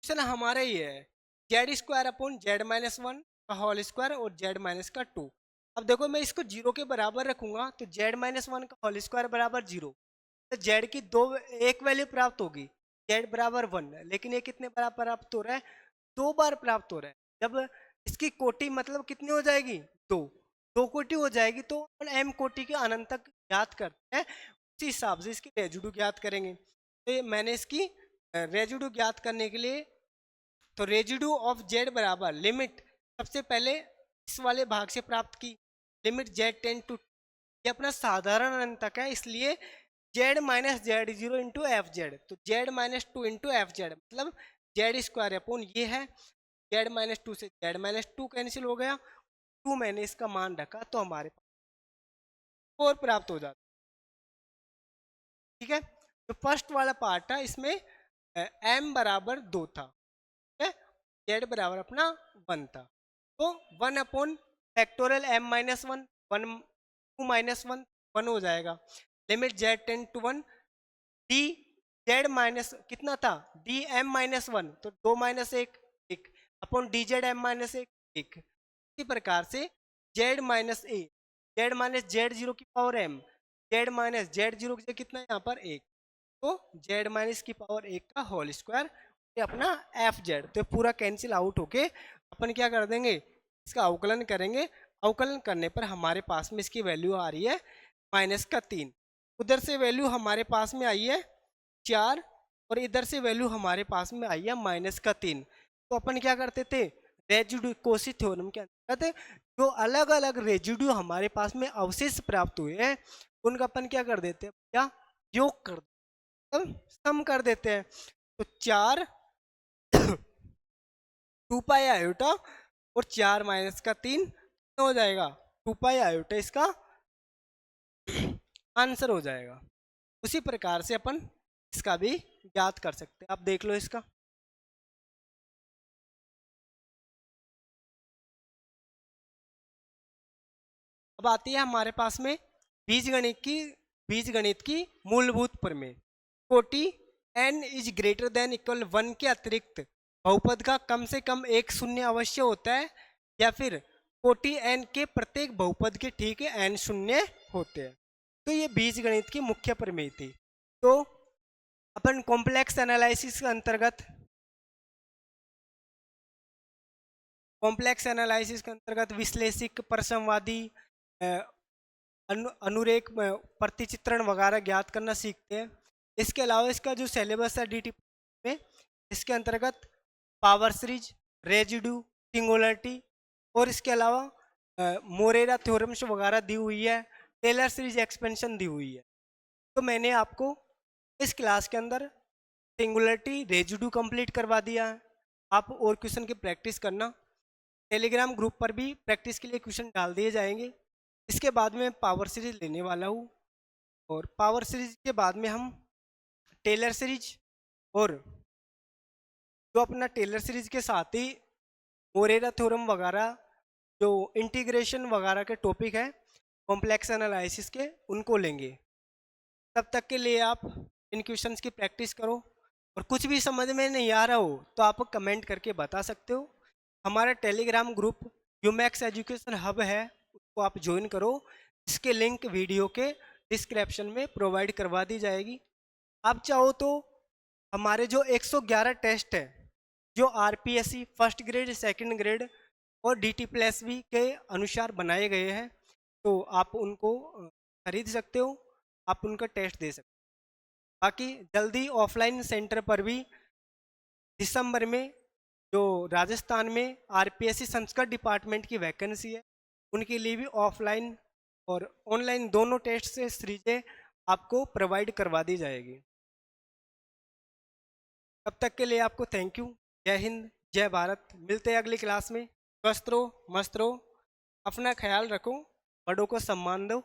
क्वेश्चन हमारा ये है z² - 1 का होल स्क्वायर और z-2। अब देखो मैं इसको 0 के बराबर रखूंगा तो z-1 का होल स्क्वायर बराबर 0, तो z की एक वैल्यू प्राप्त होगी, z बराबर 1, लेकिन ये कितने बार प्राप्त हो रहा है, 2 बार प्राप्त हो रहा है। जब इसकी कोटि मतलब कितनी हो जाएगी, 2 कोटि हो जाएगी, तो अपन m कोटि के अनंत तक ज्ञात करते हैं, उसी हिसाब से इसकी रेजिड्यू ज्ञात करेंगे। तो ये मैंने इसकी रेजिड्यू ज्ञात करने के लिए, तो रेजिड्यू ऑफ z बराबर लिमिट सबसे पहले इस वाले भाग से प्राप्त की, लिमिट z टेंड टू, ये अपना साधारण अनंत तक है, इसलिए z - z0 into f Z, तो z-2 इंटू एफ जेड मतलब z² ये है, z-2 से z-2 कैंसिल हो गया, 2 मैंने इसका मान रखा तो हमारे पास 4 प्राप्त हो जाता। ठीक है, तो फर्स्ट वाला पार्ट था, इसमें m बराबर 2 था, ठीक है, z बराबर अपना 1 था, तो 1/(m-1) 2 - 1 हो जाएगा, limit z tend to 1, d z minus कितना था, डी m-1, तो 2 - 1 1 अपॉन डी जेड m-1 1। इसी प्रकार से z - a, z-z0 की पावर m, z-z0 से कितना है यहाँ पर 1, तो z- की पावर 1 का होल स्क्वायर, ये अपना एफ जेड, तो पूरा कैंसिल आउट होके अपन क्या कर देंगे, इसका अवकलन करेंगे। अवकलन करने पर हमारे पास में इसकी वैल्यू आ रही है -3। उधर से वैल्यू हमारे पास में आई है 4 और इधर से वैल्यू हमारे पास में आई है -3। तो अपन क्या करते थे, रेजिड्यू कोशी थ्योरम के अंतर्गत जो अलग अलग रेजिड्यू हमारे पास में अवशेष प्राप्त हुए हैं उनका अपन क्या कर देते हैं, क्या योग कर सम कर देते हैं। तो 4 2 पाई आयोटा और 4 -3 हो जाएगा 2 पाई आयोटा, इसका आंसर हो जाएगा। उसी प्रकार से अपन इसका भी ज्ञात कर सकते हैं। आप देख लो इसका। अब आती है हमारे पास में बीजगणित की मूलभूत प्रमेय। कोटि n is greater than equal 1 के अतिरिक्त बहुपद का कम से कम एक शून्य अवश्य होता है, या फिर कोटि n के प्रत्येक बहुपद के ठीक है n शून्य होते हैं। तो ये बीजगणित की मुख्य प्रमेय थी। तो अपन कॉम्प्लेक्स एनालिसिस के अंतर्गत विश्लेषिक, प्रसमवादी, अनुरेख, प्रतिचित्रण वगैरह ज्ञात करना सीखते हैं। इसके अलावा इसका जो सिलेबस है डीटी में, इसके अंतर्गत पावर सीरीज, रेजिड्यू, सिंगुलरिटी और इसके अलावा मोरेरा थ्योरम्स वगैरह दी हुई है, टेलर सीरीज एक्सपेंशन दी हुई है। तो मैंने आपको इस क्लास के अंदर सिंगुलरिटी, रेजिड्यू कंप्लीट करवा दिया है। आप और क्वेश्चन की प्रैक्टिस करना। टेलीग्राम ग्रुप पर भी प्रैक्टिस के लिए क्वेश्चन डाल दिए जाएंगे। इसके बाद में पावर सीरीज लेने वाला हूँ और पावर सीरीज के बाद में हम टेलर सीरीज और जो अपना टेलर सीरीज के साथ ही मोरेरा थ्योरम वगैरह जो इंटीग्रेशन वगैरह के टॉपिक है कॉम्प्लेक्स एनालिसिस के, उनको लेंगे। तब तक के लिए आप इन क्वेश्चंस की प्रैक्टिस करो और कुछ भी समझ में नहीं आ रहा हो तो आप कमेंट करके बता सकते हो। हमारा टेलीग्राम ग्रुप यूमैक्स एजुकेशन हब है, उसको आप ज्वाइन करो। इसके लिंक वीडियो के डिस्क्रिप्शन में प्रोवाइड करवा दी जाएगी। आप चाहो तो हमारे जो 111 टेस्ट है जो RPSC first grade, second grade और DT+V के अनुसार बनाए गए हैं, तो आप उनको खरीद सकते हो, आप उनका टेस्ट दे सकते हो। बाकी जल्दी ऑफलाइन सेंटर पर भी दिसंबर में जो राजस्थान में आरपीएससी संस्कृत डिपार्टमेंट की वैकेंसी है, उनके लिए भी ऑफलाइन और ऑनलाइन दोनों टेस्ट से सीरीजें आपको प्रोवाइड करवा दी जाएगी। तब तक के लिए आपको थैंक यू। जय हिंद, जय भारत। मिलते हैं अगली क्लास में। स्वस्थ रहो, मस्त रहो, अपना ख्याल रखो, बड़ों को सम्मान दो।